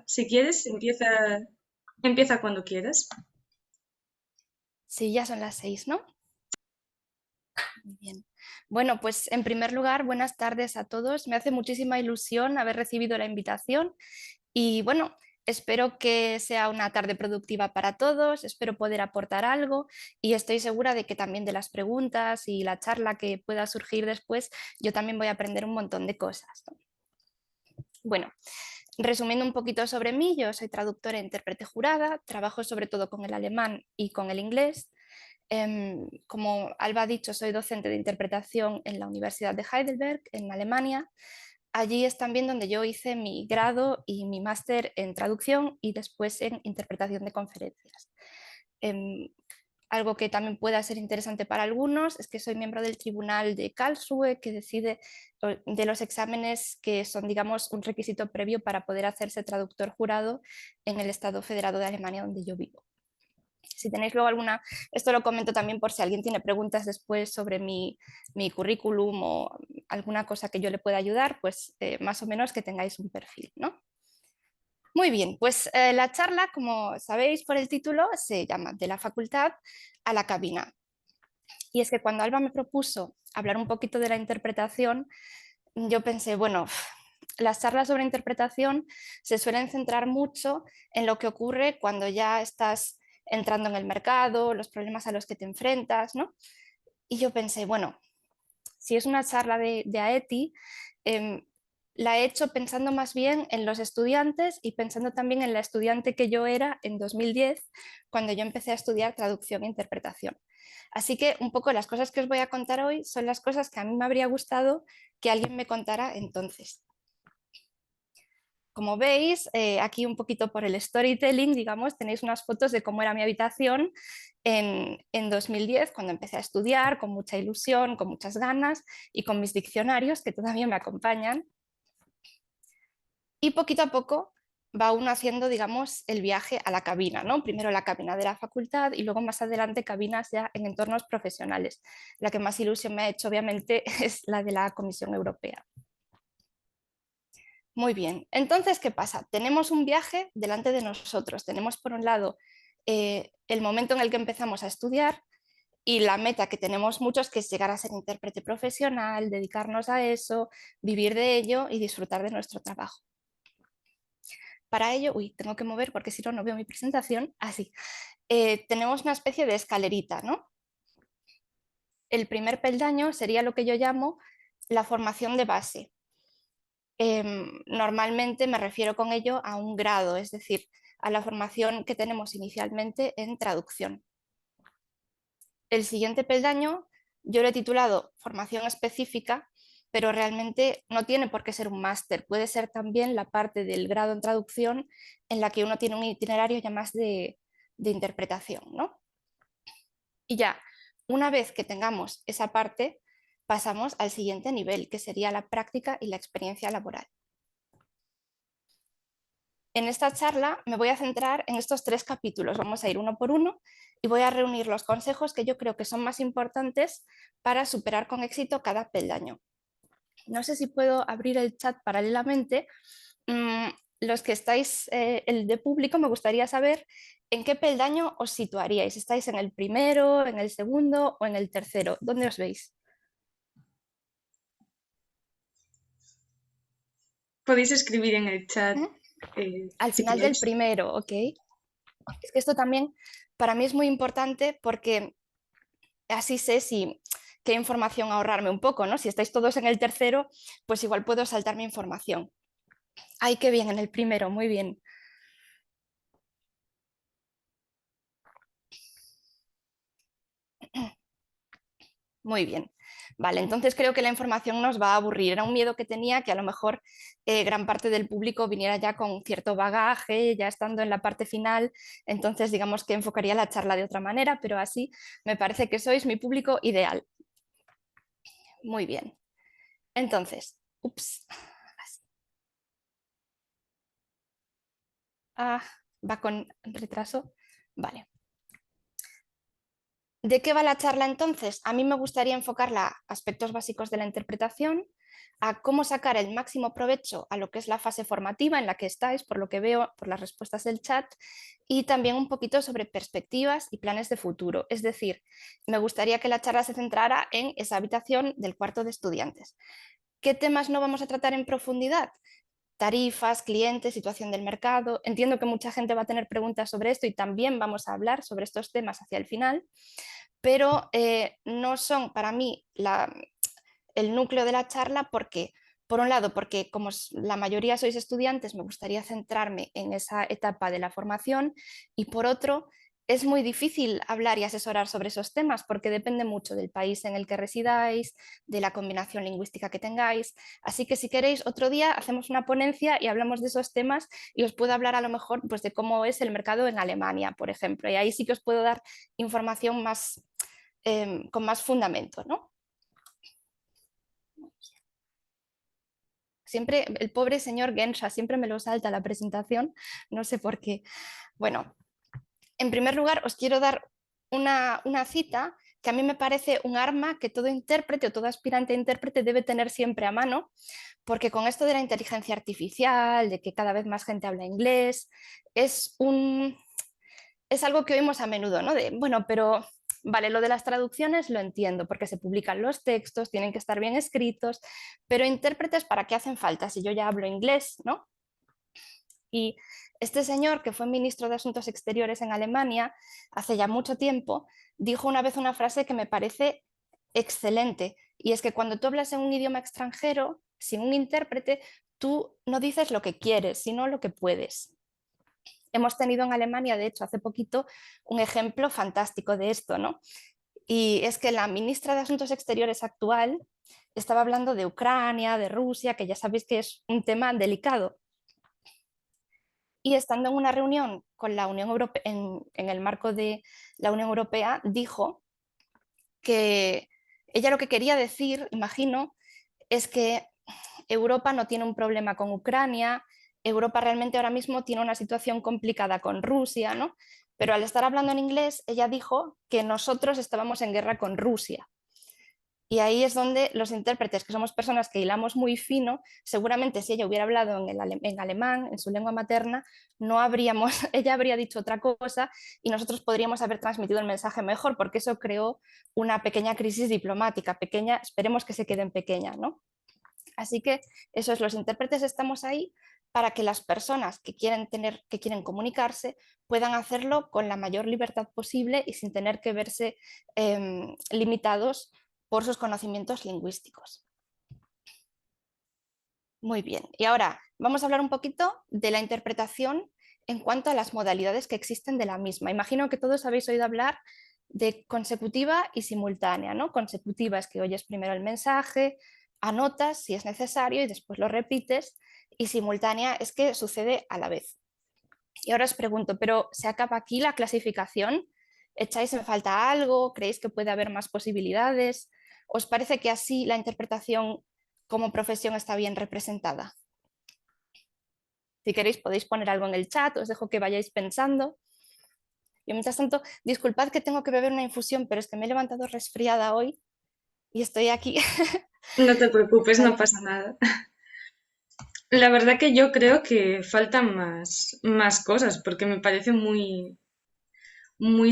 Si quieres, empieza cuando quieras. Sí, ya son las 6, ¿no? Muy bien. Bueno, pues en primer lugar, buenas tardes a todos. Me hace muchísima ilusión haber recibido la invitación y bueno, espero que sea una tarde productiva para todos, espero poder aportar algo y estoy segura de que también de las preguntas y la charla que pueda surgir después, yo también voy a aprender un montón de cosas, ¿no? Bueno, resumiendo un poquito sobre mí, yo soy traductora e intérprete jurada, trabajo sobre todo con el alemán y con el inglés. Como Alba ha dicho, soy docente de interpretación en la Universidad de Heidelberg, en Alemania. Allí es también donde yo hice mi grado y mi máster en traducción y después en interpretación de conferencias. Em, Algo que también pueda ser interesante para algunos es que soy miembro del Tribunal de Karlsruhe, que decide de los exámenes que son, digamos, un requisito previo para poder hacerse traductor jurado en el Estado Federado de Alemania donde yo vivo. Si tenéis luego alguna, esto lo comento también por si alguien tiene preguntas después sobre mi currículum o alguna cosa que yo le pueda ayudar, pues más o menos que tengáis un perfil, ¿no? Muy bien, pues la charla, como sabéis por el título, se llama De la facultad a la cabina. Y es que cuando Alba me propuso hablar un poquito de la interpretación, yo pensé, bueno, las charlas sobre interpretación se suelen centrar mucho en lo que ocurre cuando ya estás entrando en el mercado, los problemas a los que te enfrentas, ¿no? Y yo pensé, bueno, si es una charla de AETI, eh, la he hecho pensando más bien en los estudiantes y pensando también en la estudiante que yo era en 2010, cuando yo empecé a estudiar traducción e interpretación. Así que un poco las cosas que os voy a contar hoy son las cosas que a mí me habría gustado que alguien me contara entonces. Como veis, aquí un poquito por el storytelling, digamos, tenéis unas fotos de cómo era mi habitación en 2010, cuando empecé a estudiar, con mucha ilusión, con muchas ganas y con mis diccionarios que todavía me acompañan. Y poquito a poco va uno haciendo, digamos, el viaje a la cabina, ¿no? Primero la cabina de la facultad y luego más adelante cabinas ya en entornos profesionales. La que más ilusión me ha hecho, obviamente, es la de la Comisión Europea. Muy bien, entonces, ¿qué pasa? Tenemos un viaje delante de nosotros. Tenemos, por un lado, el momento en el que empezamos a estudiar y la meta que tenemos muchos, que es llegar a ser intérprete profesional, dedicarnos a eso, vivir de ello y disfrutar de nuestro trabajo. Para ello, uy, tengo que mover porque si no, no veo mi presentación. Así, tenemos una especie de escalerita, ¿no? El primer peldaño sería lo que yo llamo la formación de base. Normalmente me refiero con ello a un grado, es decir, a la formación que tenemos inicialmente en traducción. El siguiente peldaño yo lo he titulado formación específica, pero realmente no tiene por qué ser un máster, puede ser también la parte del grado en traducción en la que uno tiene un itinerario ya más de interpretación, ¿no? Y ya, una vez que tengamos esa parte, pasamos al siguiente nivel, que sería la práctica y la experiencia laboral. En esta charla me voy a centrar en estos tres capítulos, vamos a ir uno por uno y voy a reunir los consejos que yo creo que son más importantes para superar con éxito cada peldaño. No sé si puedo abrir el chat paralelamente. Mm, los que estáis, el de público, me gustaría saber en qué peldaño os situaríais. ¿Estáis en el primero, en el segundo o en el tercero? ¿Dónde os veis? Podéis escribir en el chat ¿Mm? Al si final del queréis. primero, ¿ok? Es que esto también para mí es muy importante porque así sé si qué información ahorrarme un poco, ¿no? Si estáis todos en el tercero, pues igual puedo saltarme información. Ay, qué bien, en el primero, muy bien. Muy bien. Vale, entonces creo que la información nos va a aburrir. Era un miedo que tenía que a lo mejor gran parte del público viniera ya con cierto bagaje, ya estando en la parte final. Entonces, digamos que enfocaría la charla de otra manera, pero así me parece que sois mi público ideal. Muy bien. Entonces, ups, ah, va con retraso. Vale. ¿De qué va la charla entonces? A mí me gustaría enfocarla a aspectos básicos de la interpretación, a cómo sacar el máximo provecho a lo que es la fase formativa en la que estáis, por lo que veo por las respuestas del chat, y también un poquito sobre perspectivas y planes de futuro. Es decir, me gustaría que la charla se centrara en esa habitación del cuarto de estudiantes. ¿Qué temas no vamos a tratar en profundidad? Tarifas, clientes, situación del mercado. Entiendo que mucha gente va a tener preguntas sobre esto y también vamos a hablar sobre estos temas hacia el final, pero no son para mí el núcleo de la charla porque, por un lado, porque como la mayoría sois estudiantes, me gustaría centrarme en esa etapa de la formación y por otro, es muy difícil hablar y asesorar sobre esos temas porque depende mucho del país en el que residáis, de la combinación lingüística que tengáis. Así que si queréis, otro día hacemos una ponencia y hablamos de esos temas y os puedo hablar a lo mejor pues, de cómo es el mercado en Alemania, por ejemplo. Y ahí sí que os puedo dar información más, con más fundamento, ¿no? Siempre, el pobre señor Gensha siempre me lo salta la presentación, no sé por qué. Bueno, en primer lugar os quiero dar una cita que a mí me parece un arma que todo intérprete o todo aspirante a intérprete debe tener siempre a mano, porque con esto de la inteligencia artificial, de que cada vez más gente habla inglés, es un, es algo que oímos a menudo, ¿no? De, bueno, pero vale, lo de las traducciones lo entiendo, porque se publican los textos, tienen que estar bien escritos, pero intérpretes, ¿para qué hacen falta si yo ya hablo inglés, ¿no? Y este señor, que fue ministro de Asuntos Exteriores en Alemania hace ya mucho tiempo, dijo una vez una frase que me parece excelente, y es que cuando tú hablas en un idioma extranjero, sin un intérprete, tú no dices lo que quieres, sino lo que puedes. Hemos tenido en Alemania, de hecho, hace poquito, un ejemplo fantástico de esto, ¿no? Y es que la ministra de Asuntos Exteriores actual estaba hablando de Ucrania, de Rusia, que ya sabéis que es un tema delicado. Y estando en una reunión con la Unión Europea, en el marco de la Unión Europea, dijo que ella lo que quería decir, imagino, es que Europa no tiene un problema con Ucrania, Europa realmente ahora mismo tiene una situación complicada con Rusia, ¿no? Pero al estar hablando en inglés, ella dijo que nosotros estábamos en guerra con Rusia. Y ahí es donde los intérpretes, que somos personas que hilamos muy fino, seguramente si ella hubiera hablado en alemán, en su lengua materna, no habríamos, ella habría dicho otra cosa y nosotros podríamos haber transmitido el mensaje mejor, porque eso creó una pequeña crisis diplomática, pequeña, esperemos que se quede en pequeña, ¿no? Así que eso es, los intérpretes estamos ahí para que las personas que quieren que quieren comunicarse puedan hacerlo con la mayor libertad posible y sin tener que verse limitados por sus conocimientos lingüísticos. Muy bien, y ahora vamos a hablar un poquito de la interpretación en cuanto a las modalidades que existen de la misma. Imagino que todos habéis oído hablar de consecutiva y simultánea, ¿no? Consecutiva es que oyes primero el mensaje, anotas si es necesario y después lo repites, y simultánea es que sucede a la vez. Y ahora os pregunto, ¿pero se acaba aquí la clasificación? ¿Echáis en falta algo? ¿Creéis que puede haber más posibilidades? ¿Os parece que así la interpretación como profesión está bien representada? Si queréis podéis poner algo en el chat, os dejo que vayáis pensando. Y mientras tanto, disculpad que tengo que beber una infusión, pero es que me he levantado resfriada hoy y estoy aquí. No te preocupes, no Vale. pasa nada. La verdad que yo creo que faltan más cosas, porque me parece muy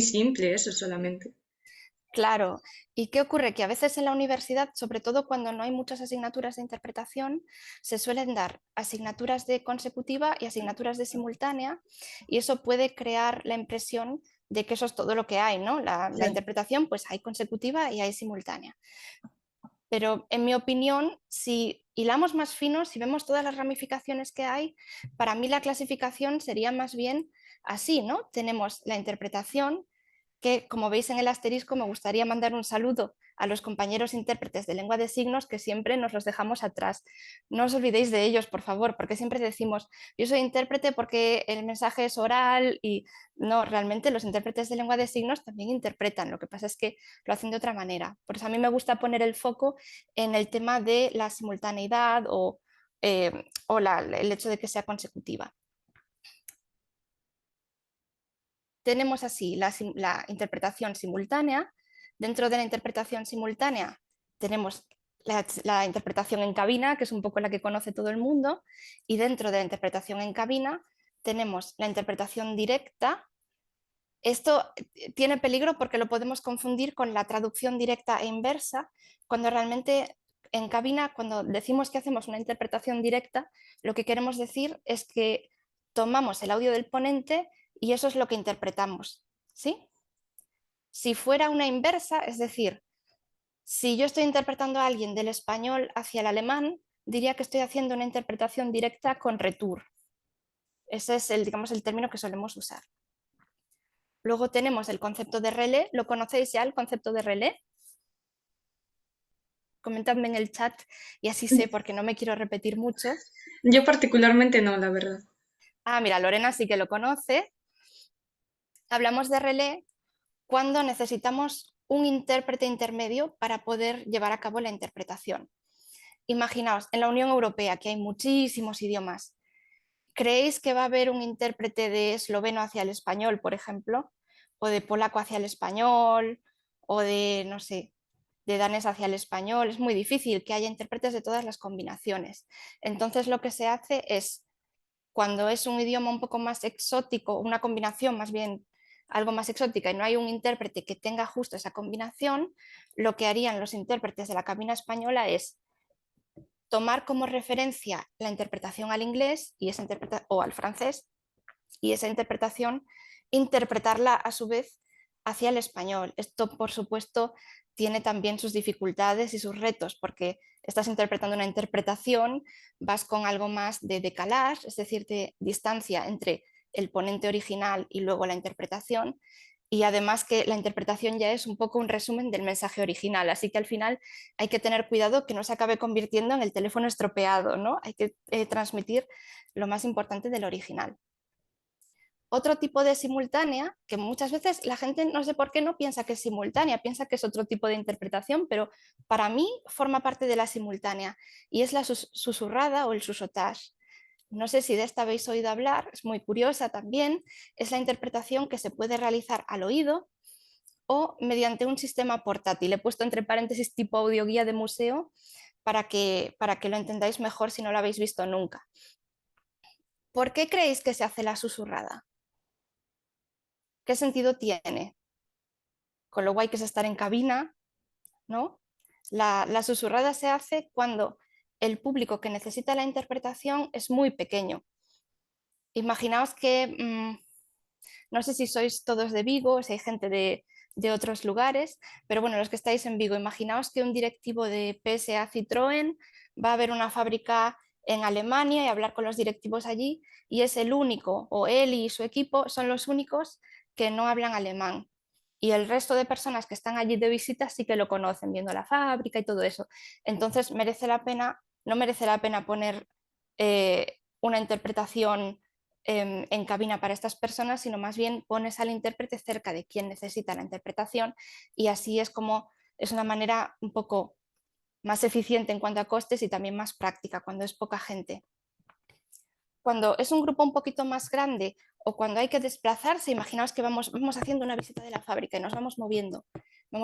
simple eso solamente. Claro, ¿y qué ocurre? Que a veces en la universidad, sobre todo cuando no hay muchas asignaturas de interpretación, se suelen dar asignaturas de consecutiva y asignaturas de simultánea, y eso puede crear la impresión de que eso es todo lo que hay, ¿no? La Claro. interpretación, pues hay consecutiva y hay simultánea. Pero en mi opinión, si hilamos más fino, si vemos todas las ramificaciones que hay, para mí la clasificación sería más bien así, ¿no? Tenemos la interpretación, que como veis en el asterisco me gustaría mandar un saludo a los compañeros intérpretes de lengua de signos que siempre nos los dejamos atrás. No os olvidéis de ellos, por favor, porque siempre decimos, yo soy intérprete porque el mensaje es oral y no, realmente los intérpretes de lengua de signos también interpretan, lo que pasa es que lo hacen de otra manera. Por eso a mí me gusta poner el foco en el tema de la simultaneidad o el hecho de que sea consecutiva. Tenemos así la interpretación simultánea. Dentro de la interpretación simultánea tenemos la interpretación en cabina, que es un poco la que conoce todo el mundo, y dentro de la interpretación en cabina tenemos la interpretación directa. Esto tiene peligro porque lo podemos confundir con la traducción directa e inversa, cuando realmente en cabina, cuando decimos que hacemos una interpretación directa, lo que queremos decir es que tomamos el audio del ponente y eso es lo que interpretamos, ¿sí? Si fuera una inversa, es decir, si yo estoy interpretando a alguien del español hacia el alemán, diría que estoy haciendo una interpretación directa con retour. Ese es el, digamos, el término que solemos usar. Luego tenemos el concepto de relé. ¿Lo conocéis ya, el concepto de relé? Comentadme en el chat y así sé porque no me quiero repetir mucho. Yo particularmente no, la verdad. Ah, mira, Lorena sí que lo conoce. Hablamos de relé cuando necesitamos un intérprete intermedio para poder llevar a cabo la interpretación. Imaginaos, en la Unión Europea, que hay muchísimos idiomas, ¿creéis que va a haber un intérprete de esloveno hacia el español, por ejemplo? ¿O de polaco hacia el español? ¿O de, no sé, de danés hacia el español? Es muy difícil que haya intérpretes de todas las combinaciones. Entonces lo que se hace es, cuando es un idioma un poco más exótico, una combinación más bien algo más exótica y no hay un intérprete que tenga justo esa combinación, lo que harían los intérpretes de la cabina española es tomar como referencia la interpretación al inglés y esa o al francés y esa interpretación interpretarla a su vez hacia el español. Esto, por supuesto, tiene también sus dificultades y sus retos, porque estás interpretando una interpretación, vas con algo más de decalage, es decir, de distancia entre el ponente original y luego la interpretación, y además que la interpretación ya es un poco un resumen del mensaje original, así que al final hay que tener cuidado que no se acabe convirtiendo en el teléfono estropeado, ¿no? Hay que transmitir lo más importante del original. Otro tipo de simultánea, que muchas veces la gente no sé por qué no piensa que es simultánea, piensa que es otro tipo de interpretación, pero para mí forma parte de la simultánea y es la susurrada o el susotage. No sé si de esta habéis oído hablar, es muy curiosa también, es la interpretación que se puede realizar al oído o mediante un sistema portátil. He puesto entre paréntesis tipo audioguía de museo para que lo entendáis mejor si no lo habéis visto nunca. ¿Por qué creéis que se hace la susurrada? ¿Qué sentido tiene? Con lo guay que es estar en cabina, ¿no? La susurrada se hace cuando el público que necesita la interpretación es muy pequeño. Imaginaos que, no sé si sois todos de Vigo, si hay gente de otros lugares, pero bueno, los que estáis en Vigo, imaginaos que un directivo de PSA Citroën va a ver una fábrica en Alemania y hablar con los directivos allí y es el único, o él y su equipo son los únicos que no hablan alemán. Y el resto de personas que están allí de visita sí que lo conocen, viendo la fábrica y todo eso. Entonces, merece la pena, no merece la pena poner una interpretación en cabina para estas personas, sino más bien pones al intérprete cerca de quien necesita la interpretación y así es como es una manera un poco más eficiente en cuanto a costes y también más práctica cuando es poca gente. Cuando es un grupo un poquito más grande o cuando hay que desplazarse, imaginaos que vamos haciendo una visita de la fábrica y nos vamos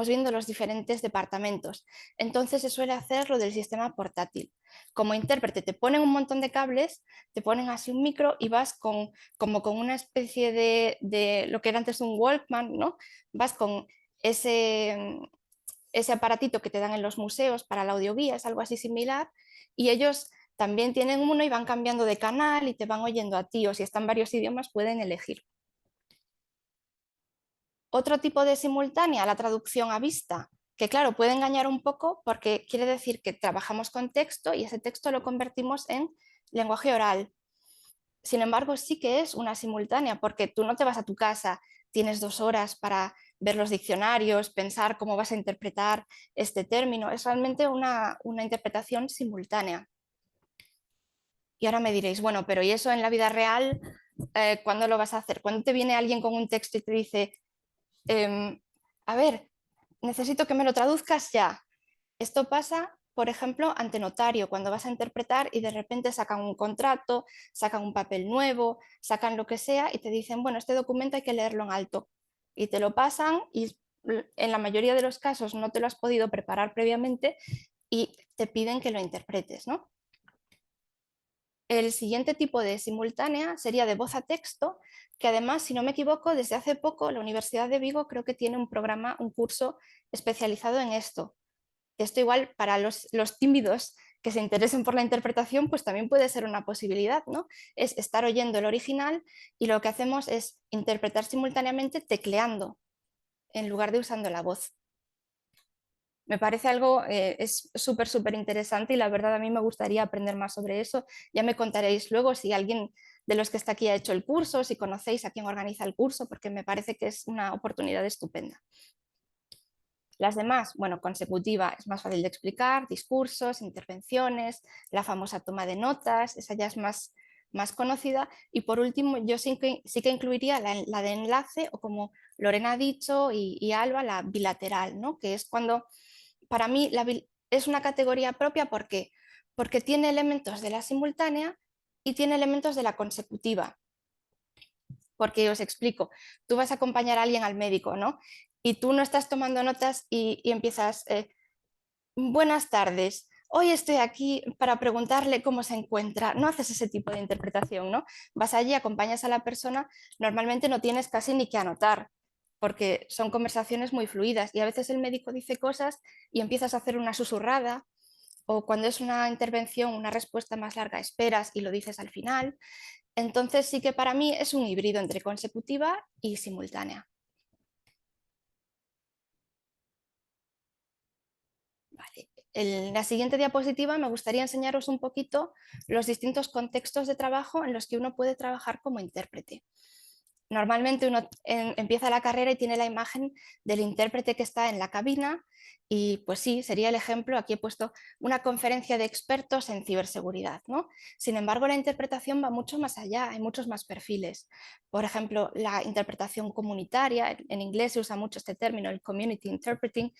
viendo los diferentes departamentos. Entonces se suele hacer lo del sistema portátil. Como intérprete te ponen un montón de cables, te ponen así un micro y vas como con una especie de lo que era antes un Walkman, ¿no? Vas con ese aparatito que te dan en los museos para la audioguía, es algo así similar, y ellos también tienen uno y van cambiando de canal y te van oyendo a ti, o si están varios idiomas pueden elegir. Otro tipo de simultánea, la traducción a vista, que claro, puede engañar un poco porque quiere decir que trabajamos con texto y ese texto lo convertimos en lenguaje oral. Sin embargo, sí que es una simultánea porque tú no te vas a tu casa, tienes 2 horas para ver los diccionarios, pensar cómo vas a interpretar este término. Es realmente una interpretación simultánea. Y ahora me diréis, bueno, pero ¿y eso en la vida real? ¿Cuándo lo vas a hacer? ¿Cuándo te viene alguien con un texto y te dice, a ver, necesito que me lo traduzcas ya? Esto pasa, por ejemplo, ante notario, cuando vas a interpretar y de repente sacan un contrato, sacan un papel nuevo, sacan lo que sea y te dicen, bueno, este documento hay que leerlo en alto. Y te lo pasan y en la mayoría de los casos no te lo has podido preparar previamente y te piden que lo interpretes, ¿no? El siguiente tipo de simultánea sería de voz a texto, que además, si no me equivoco, desde hace poco la Universidad de Vigo creo que tiene un programa, un curso especializado en esto. Esto igual para los tímidos que se interesen por la interpretación, pues también puede ser una posibilidad, ¿no? Es estar oyendo el original y lo que hacemos es interpretar simultáneamente tecleando en lugar de usando la voz. Me parece algo, es súper interesante y la verdad a mí me gustaría aprender más sobre eso. Ya me contaréis luego si alguien de los que está aquí ha hecho el curso, si conocéis a quién organiza el curso, porque me parece que es una oportunidad estupenda. Las demás, bueno, consecutiva es más fácil de explicar, discursos, intervenciones, la famosa toma de notas, esa ya es más conocida. Y por último, yo sí que incluiría la de enlace o como Lorena ha dicho y Alba, la bilateral, ¿no? Que es cuando, para mí, es una categoría propia porque tiene elementos de la simultánea y tiene elementos de la consecutiva. Porque os explico, tú vas a acompañar a alguien al médico, ¿no? Y tú no estás tomando notas y empiezas, buenas tardes, hoy estoy aquí para preguntarle cómo se encuentra. No haces ese tipo de interpretación, ¿no? Vas allí, acompañas a la persona, normalmente no tienes casi ni que anotar, porque son conversaciones muy fluidas y a veces el médico dice cosas y empiezas a hacer una susurrada o cuando es una intervención, una respuesta más larga, esperas y lo dices al final. Entonces sí que para mí es un híbrido entre consecutiva y simultánea. Vale. En la siguiente diapositiva me gustaría enseñaros un poquito los distintos contextos de trabajo en los que uno puede trabajar como intérprete. Normalmente uno empieza la carrera y tiene la imagen del intérprete que está en la cabina y pues sí, sería el ejemplo, aquí he puesto una conferencia de expertos en ciberseguridad, ¿no? Sin embargo, la interpretación va mucho más allá, hay muchos más perfiles. Por ejemplo, la interpretación comunitaria, en inglés se usa mucho este término, el community interpreting,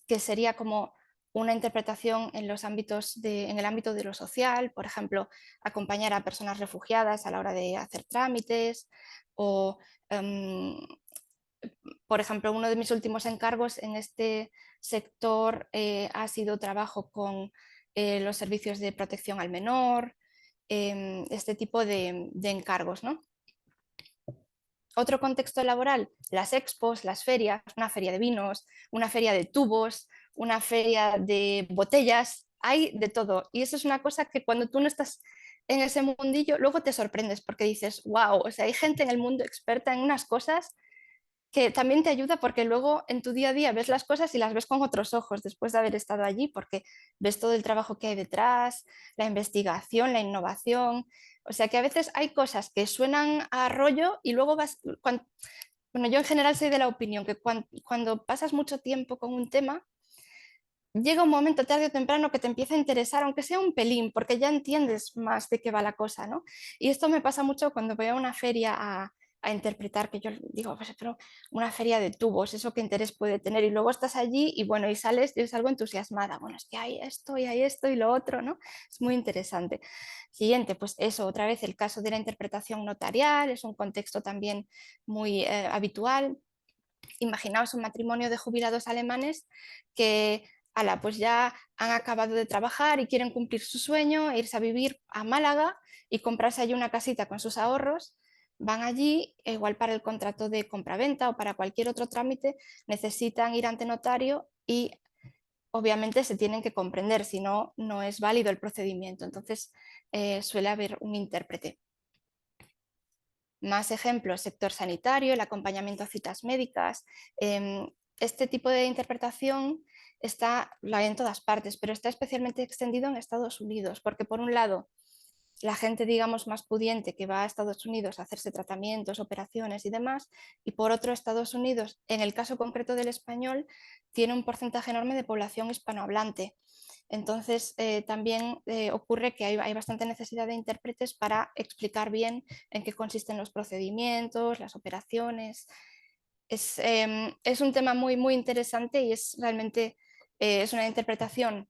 que sería como una interpretación en en el ámbito de lo social, por ejemplo, acompañar a personas refugiadas a la hora de hacer trámites o, por ejemplo, uno de mis últimos encargos en este sector ha sido trabajo con los servicios de protección al menor, este tipo de encargos, ¿no? Otro contexto laboral, las expos, las ferias, una feria de vinos, una feria de tubos, una feria de botellas, hay de todo. Y eso es una cosa que cuando tú no estás en ese mundillo, luego te sorprendes porque dices, wow, o sea, hay gente en el mundo experta en unas cosas que también te ayuda porque luego en tu día a día ves las cosas y las ves con otros ojos después de haber estado allí, porque ves todo el trabajo que hay detrás, la investigación, la innovación. O sea que a veces hay cosas que suenan a rollo y luego bueno, yo en general soy de la opinión que cuando pasas mucho tiempo con un tema, llega un momento tarde o temprano que te empieza a interesar, aunque sea un pelín, porque ya entiendes más de qué va la cosa, ¿no? Y esto me pasa mucho cuando voy a una feria a interpretar, que yo digo, pues, pero una feria de tubos, ¿eso qué interés puede tener? Y luego estás allí y bueno, y sales, yo salgo entusiasmada, bueno, es que hay esto y lo otro, ¿no? Es muy interesante. Siguiente, pues eso, otra vez el caso de la interpretación notarial, es un contexto también muy habitual. Imaginaos un matrimonio de jubilados alemanes que pues ya han acabado de trabajar y quieren cumplir su sueño, e irse a vivir a Málaga y comprarse allí una casita con sus ahorros. Van allí, igual para el contrato de compraventa o para cualquier otro trámite, necesitan ir ante notario y obviamente se tienen que comprender, si no, no es válido el procedimiento. Entonces suele haber un intérprete. Más ejemplos, sector sanitario, el acompañamiento a citas médicas. Este tipo de interpretación la hay en todas partes, pero está especialmente extendido en Estados Unidos, porque por un lado, la gente, digamos, más pudiente que va a Estados Unidos a hacerse tratamientos, operaciones y demás, y por otro, Estados Unidos, en el caso concreto del español, tiene un porcentaje enorme de población hispanohablante. Entonces, también ocurre que hay bastante necesidad de intérpretes para explicar bien en qué consisten los procedimientos, las operaciones. Es un tema muy interesante y es realmente es una interpretación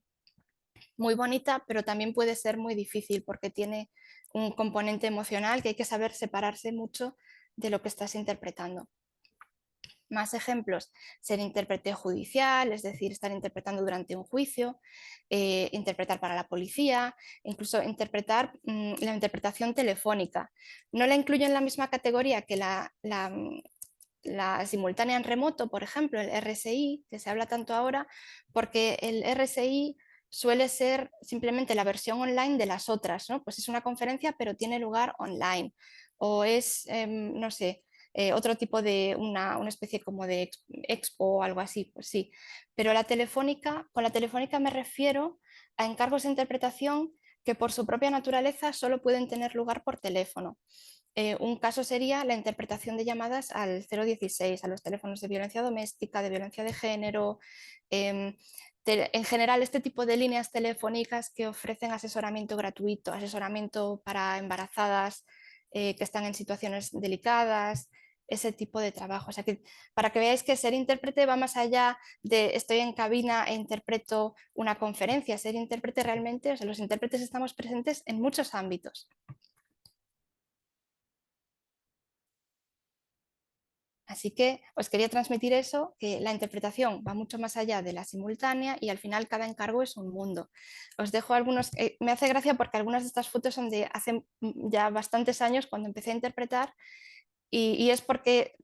muy bonita, pero también puede ser muy difícil porque tiene un componente emocional que hay que saber separarse mucho de lo que estás interpretando. Más ejemplos: ser intérprete judicial, es decir, estar interpretando durante un juicio, interpretar para la policía, incluso interpretar la interpretación telefónica. No la incluyo en la misma categoría que la simultánea en remoto, por ejemplo, el RSI, que se habla tanto ahora, porque el RSI suele ser simplemente la versión online de las otras, ¿no? Pues es una conferencia, pero tiene lugar online. O es, no sé, otro tipo de una especie como de expo o algo así, pues sí. Pero la telefónica, con la telefónica me refiero a encargos de interpretación que por su propia naturaleza solo pueden tener lugar por teléfono. Un caso sería la interpretación de llamadas al 016, a los teléfonos de violencia doméstica, de violencia de género. em, en general, este tipo de líneas telefónicas que ofrecen asesoramiento gratuito, asesoramiento para embarazadas que están en situaciones delicadas, ese tipo de trabajo. O sea que, para que veáis que ser intérprete va más allá de estoy en cabina e interpreto una conferencia. Ser intérprete realmente, o sea, los intérpretes estamos presentes en muchos ámbitos. Así que os quería transmitir eso, que la interpretación va mucho más allá de la simultánea y al final cada encargo es un mundo. Os dejo algunos, me hace gracia porque algunas de estas fotos son de hace ya bastantes años cuando empecé a interpretar y es porque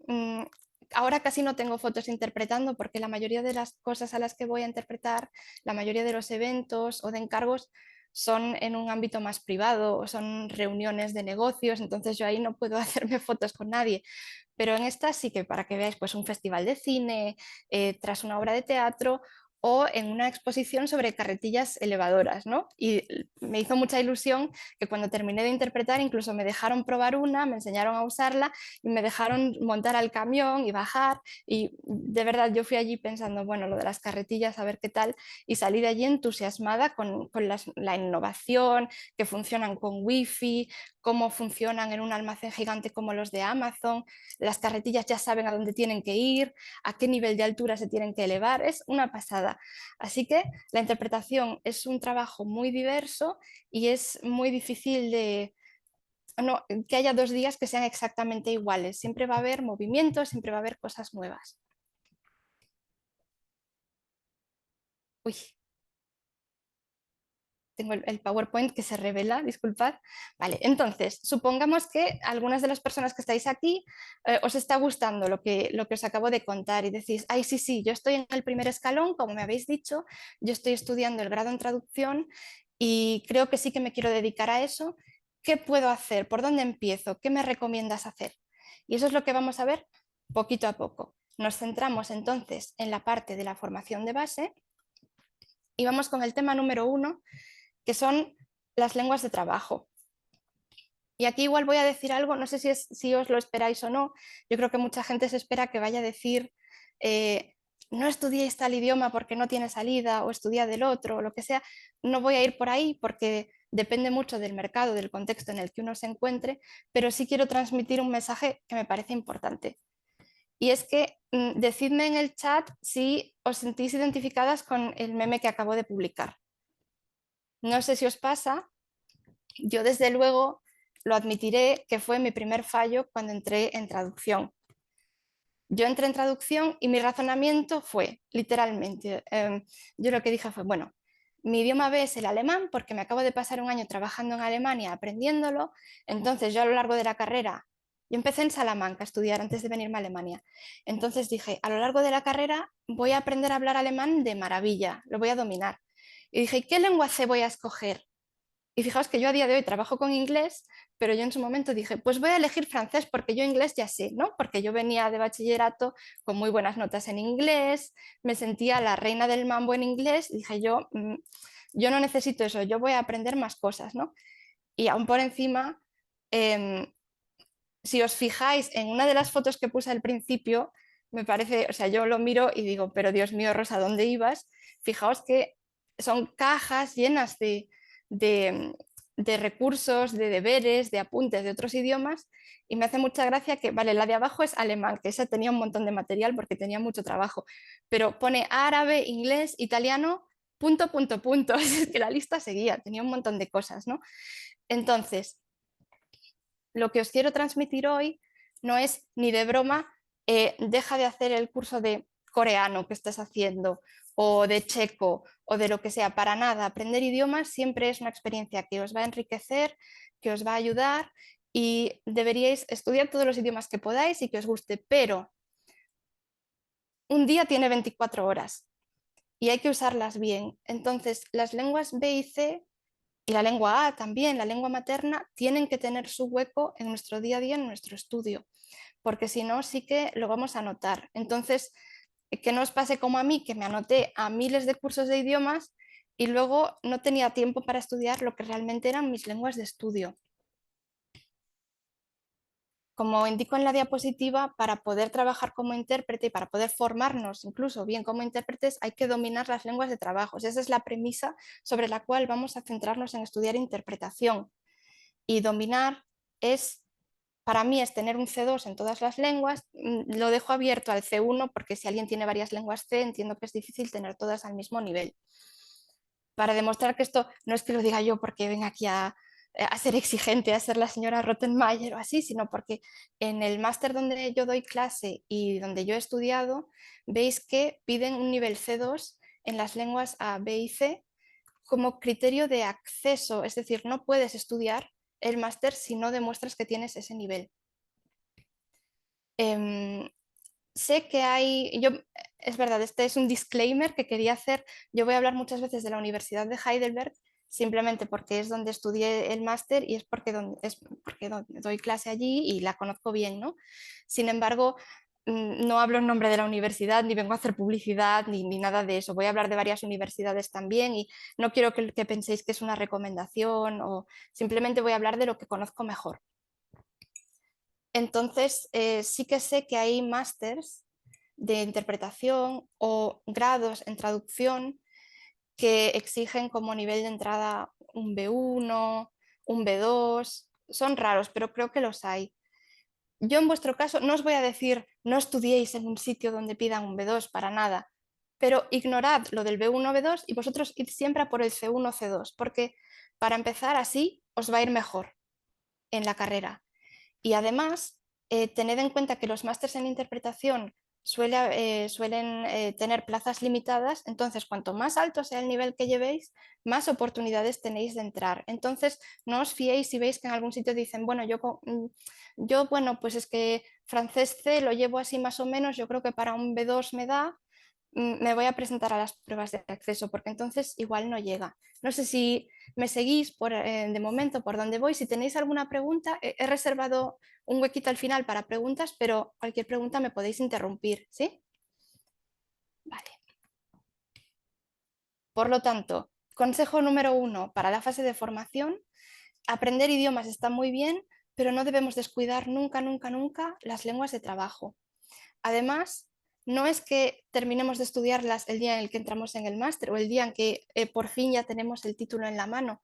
ahora casi no tengo fotos interpretando porque la mayoría de las cosas a las que voy a interpretar, la mayoría de los eventos o de encargos son en un ámbito más privado o son reuniones de negocios, entonces yo ahí no puedo hacerme fotos con nadie. Pero en esta sí que para que veáis pues un festival de cine, tras una obra de teatro o en una exposición sobre carretillas elevadoras, ¿no? Y me hizo mucha ilusión que cuando terminé de interpretar incluso me dejaron probar una, me enseñaron a usarla y me dejaron montar al camión y bajar y de verdad yo fui allí pensando, bueno, lo de las carretillas, a ver qué tal, y salí de allí entusiasmada con la innovación, que funcionan con wifi, cómo funcionan en un almacén gigante como los de Amazon, las carretillas ya saben a dónde tienen que ir, a qué nivel de altura se tienen que elevar, es una pasada. Así que la interpretación es un trabajo muy diverso y es muy difícil de... No, que haya 2 días que sean exactamente iguales. Siempre va a haber movimientos, siempre va a haber cosas nuevas. Uy, tengo el PowerPoint que se revela, disculpad. Vale, entonces, supongamos que algunas de las personas que estáis aquí os está gustando lo que os acabo de contar y decís, ay, sí, sí, yo estoy en el primer escalón, como me habéis dicho, yo estoy estudiando el grado en traducción y creo que sí que me quiero dedicar a eso. ¿Qué puedo hacer? ¿Por dónde empiezo? ¿Qué me recomiendas hacer? Y eso es lo que vamos a ver poquito a poco. Nos centramos entonces en la parte de la formación de base y vamos con el tema número 1, que son las lenguas de trabajo. Y aquí igual voy a decir algo, no sé si os lo esperáis o no, yo creo que mucha gente se espera que vaya a decir, no estudiéis tal idioma porque no tiene salida o estudiad del otro o lo que sea. No voy a ir por ahí porque depende mucho del mercado, del contexto en el que uno se encuentre, pero sí quiero transmitir un mensaje que me parece importante. Y es que decidme en el chat si os sentís identificadas con el meme que acabo de publicar. No sé si os pasa, yo desde luego lo admitiré que fue mi primer fallo cuando entré en traducción. Yo entré en traducción y mi razonamiento fue, literalmente, yo lo que dije fue, bueno, mi idioma B es el alemán porque me acabo de pasar un año trabajando en Alemania aprendiéndolo, entonces yo a lo largo de la carrera, yo empecé en Salamanca a estudiar antes de venirme a Alemania, entonces dije, a lo largo de la carrera voy a aprender a hablar alemán de maravilla, lo voy a dominar. Y dije, ¿qué lengua C voy a escoger? Y fijaos que yo a día de hoy trabajo con inglés, pero yo en su momento dije, pues voy a elegir francés porque yo inglés ya sé, ¿no? Porque yo venía de bachillerato con muy buenas notas en inglés, me sentía la reina del mambo en inglés, y dije yo, yo no necesito eso, yo voy a aprender más cosas, ¿no? Y aún por encima, em, si os fijáis en una de las fotos que puse al principio, me parece, o sea, yo lo miro y digo, pero Dios mío, Rosa, ¿dónde ibas? Fijaos que son cajas llenas de, de recursos, de deberes, de apuntes de otros idiomas y me hace mucha gracia que, vale, la de abajo es alemán, que esa tenía un montón de material porque tenía mucho trabajo, pero pone árabe, inglés, italiano, punto, punto, punto. Es que la lista seguía, tenía un montón de cosas, ¿no? Entonces, lo que os quiero transmitir hoy no es ni de broma deja de hacer el curso de coreano que estés haciendo o de checo o de lo que sea, para nada. Aprender idiomas siempre es una experiencia que os va a enriquecer, que os va a ayudar y deberíais estudiar todos los idiomas que podáis y que os guste, pero un día tiene 24 horas y hay que usarlas bien. Entonces, las lenguas B y C y la lengua A también, la lengua materna, tienen que tener su hueco en nuestro día a día, en nuestro estudio, porque si no, sí que lo vamos a notar. Entonces, que no os pase como a mí, que me anoté a miles de cursos de idiomas y luego no tenía tiempo para estudiar lo que realmente eran mis lenguas de estudio. Como indico en la diapositiva, para poder trabajar como intérprete y para poder formarnos incluso bien como intérpretes, hay que dominar las lenguas de trabajo. Esa es la premisa sobre la cual vamos a centrarnos en estudiar interpretación. Y dominar es, para mí, es tener un C2 en todas las lenguas. Lo dejo abierto al C1 porque si alguien tiene varias lenguas C, entiendo que es difícil tener todas al mismo nivel. Para demostrar que esto no es que lo diga yo porque venga aquí a ser exigente, a ser la señora Rottenmeier o así, sino porque en el máster donde yo doy clase y donde yo he estudiado, veis que piden un nivel C2 en las lenguas A, B y C como criterio de acceso, es decir, no puedes estudiar el máster si no demuestras que tienes ese nivel. Em, Sé que hay, yo, es verdad, este es un disclaimer que quería hacer. Yo voy a hablar muchas veces de la Universidad de Heidelberg, simplemente porque es donde estudié el máster y es porque doy clase allí y la conozco bien, ¿no? Sin embargo, no hablo en nombre de la universidad, ni vengo a hacer publicidad, ni nada de eso. Voy a hablar de varias universidades también y no quiero que penséis que es una recomendación o simplemente voy a hablar de lo que conozco mejor. Entonces, sí que sé que hay másters de interpretación o grados en traducción que exigen como nivel de entrada un B1, un B2. Son raros, pero creo que los hay. Yo en vuestro caso no os voy a decir no estudiéis en un sitio donde pidan un B2 para nada, pero ignorad lo del B1, B2 y vosotros id siempre a por el C1, C2, porque para empezar así os va a ir mejor en la carrera. Y además, tened en cuenta que los másters en interpretación suelen tener plazas limitadas, entonces cuanto más alto sea el nivel que llevéis, más oportunidades tenéis de entrar. Entonces, no os fiéis si veis que en algún sitio dicen, bueno, bueno, pues es que francés C lo llevo así más o menos, yo creo que para un B2 me da, me voy a presentar a las pruebas de acceso, porque entonces igual no llega. No sé si me seguís de momento por donde voy. Si tenéis alguna pregunta, he reservado un huequito al final para preguntas, pero cualquier pregunta me podéis interrumpir, ¿sí? Vale. Por lo tanto, consejo número 1 para la fase de formación: aprender idiomas está muy bien, pero no debemos descuidar nunca, nunca, nunca las lenguas de trabajo. Además, no es que terminemos de estudiarlas el día en el que entramos en el máster o el día en que por fin ya tenemos el título en la mano.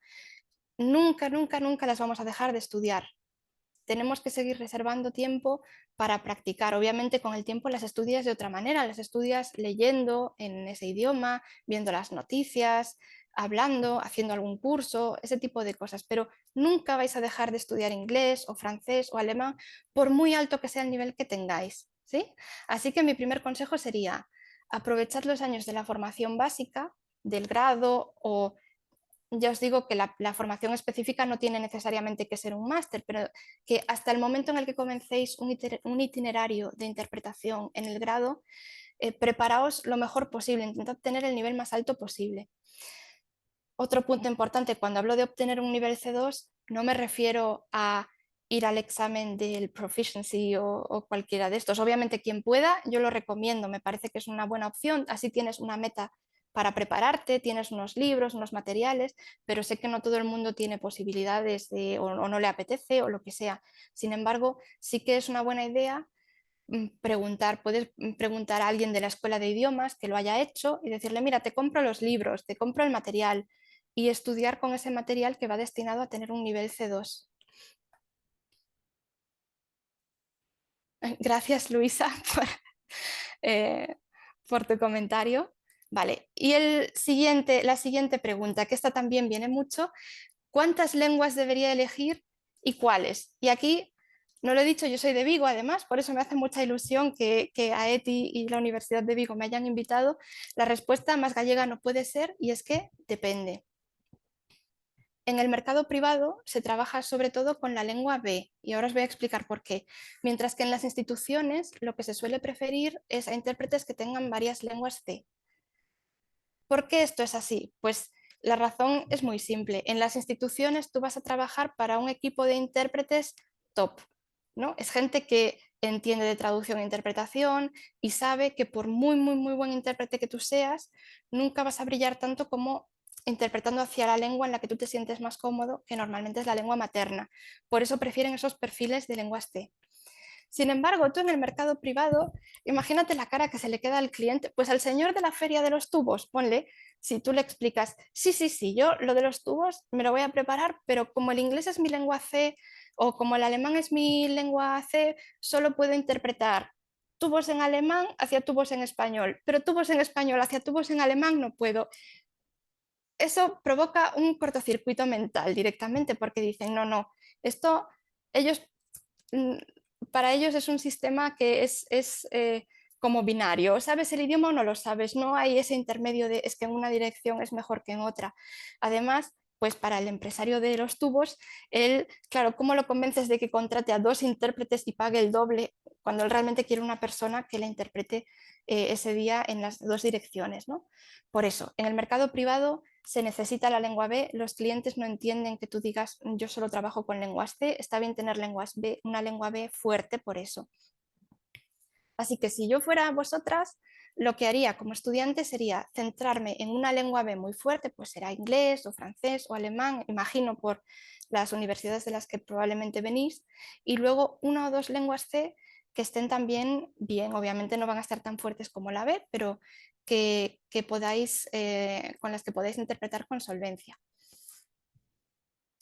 Nunca, nunca, nunca las vamos a dejar de estudiar. Tenemos que seguir reservando tiempo para practicar. Obviamente con el tiempo las estudias de otra manera, las estudias leyendo en ese idioma, viendo las noticias, hablando, haciendo algún curso, ese tipo de cosas, pero nunca vais a dejar de estudiar inglés o francés o alemán por muy alto que sea el nivel que tengáis, ¿sí? Así que mi primer consejo sería aprovechar los años de la formación básica, del grado o ya os digo que la formación específica no tiene necesariamente que ser un máster, pero que hasta el momento en el que comencéis un itinerario de interpretación en el grado, preparaos lo mejor posible, intentad tener el nivel más alto posible. Otro punto importante, cuando hablo de obtener un nivel C2, no me refiero a ir al examen del proficiency o cualquiera de estos. Obviamente quien pueda, yo lo recomiendo, me parece que es una buena opción, así tienes una meta para prepararte, tienes unos libros, unos materiales, pero sé que no todo el mundo tiene posibilidades o no le apetece o lo que sea. Sin embargo, sí que es una buena idea preguntar, puedes preguntar a alguien de la escuela de idiomas que lo haya hecho y decirle, mira, te compro los libros, te compro el material y estudiar con ese material que va destinado a tener un nivel C2. Gracias, Luisa, eh, por tu comentario. Vale, y la siguiente pregunta, que esta también viene mucho: ¿cuántas lenguas debería elegir y cuáles? Y aquí No lo he dicho, yo soy de Vigo, además, por eso me hace mucha ilusión que AETI y la Universidad de Vigo me hayan invitado. La respuesta más gallega no puede ser y es que depende. En el mercado privado se trabaja sobre todo con la lengua B y ahora os voy a explicar por qué. Mientras que en las instituciones lo que se suele preferir es a intérpretes que tengan varias lenguas C. ¿Por qué esto es así? Pues la razón es muy simple. En las instituciones tú vas a trabajar para un equipo de intérpretes top, ¿no? Es gente que entiende de traducción e interpretación y sabe que por muy, muy, muy buen intérprete que tú seas, nunca vas a brillar tanto como interpretando hacia la lengua en la que tú te sientes más cómodo, que normalmente es la lengua materna. Por eso prefieren esos perfiles de lenguas C. Sin embargo, tú en el mercado privado, imagínate la cara que se le queda al cliente, pues al señor de la feria de los tubos, ponle, si tú le explicas, sí, sí, sí, yo lo de los tubos me lo voy a preparar, pero como el inglés es mi lengua C o como el alemán es mi lengua C, solo puedo interpretar tubos en alemán hacia tubos en español, pero tubos en español hacia tubos en alemán no puedo. Eso provoca un cortocircuito mental directamente porque dicen, no, no, esto ellos mm, para ellos es un sistema que es como binario. ¿Sabes el idioma o no lo sabes? No hay ese intermedio de es que en una dirección es mejor que en otra. Además, pues para el empresario de los tubos, él, claro, ¿cómo lo convences de que contrate a dos intérpretes y pague el doble cuando él realmente quiere una persona que le interprete ese día en las dos direcciones, ¿no? Por eso, en el mercado privado se necesita la lengua B, los clientes no entienden que tú digas yo solo trabajo con lenguas C, está bien tener lenguas B, una lengua B fuerte por eso. Así que si yo fuera vosotras, lo que haría como estudiante sería centrarme en una lengua B muy fuerte, pues será inglés o francés o alemán, imagino por las universidades de las que probablemente venís, y luego una o dos lenguas C que estén también bien, obviamente no van a estar tan fuertes como la B, pero que podáis, con las que podáis interpretar con solvencia.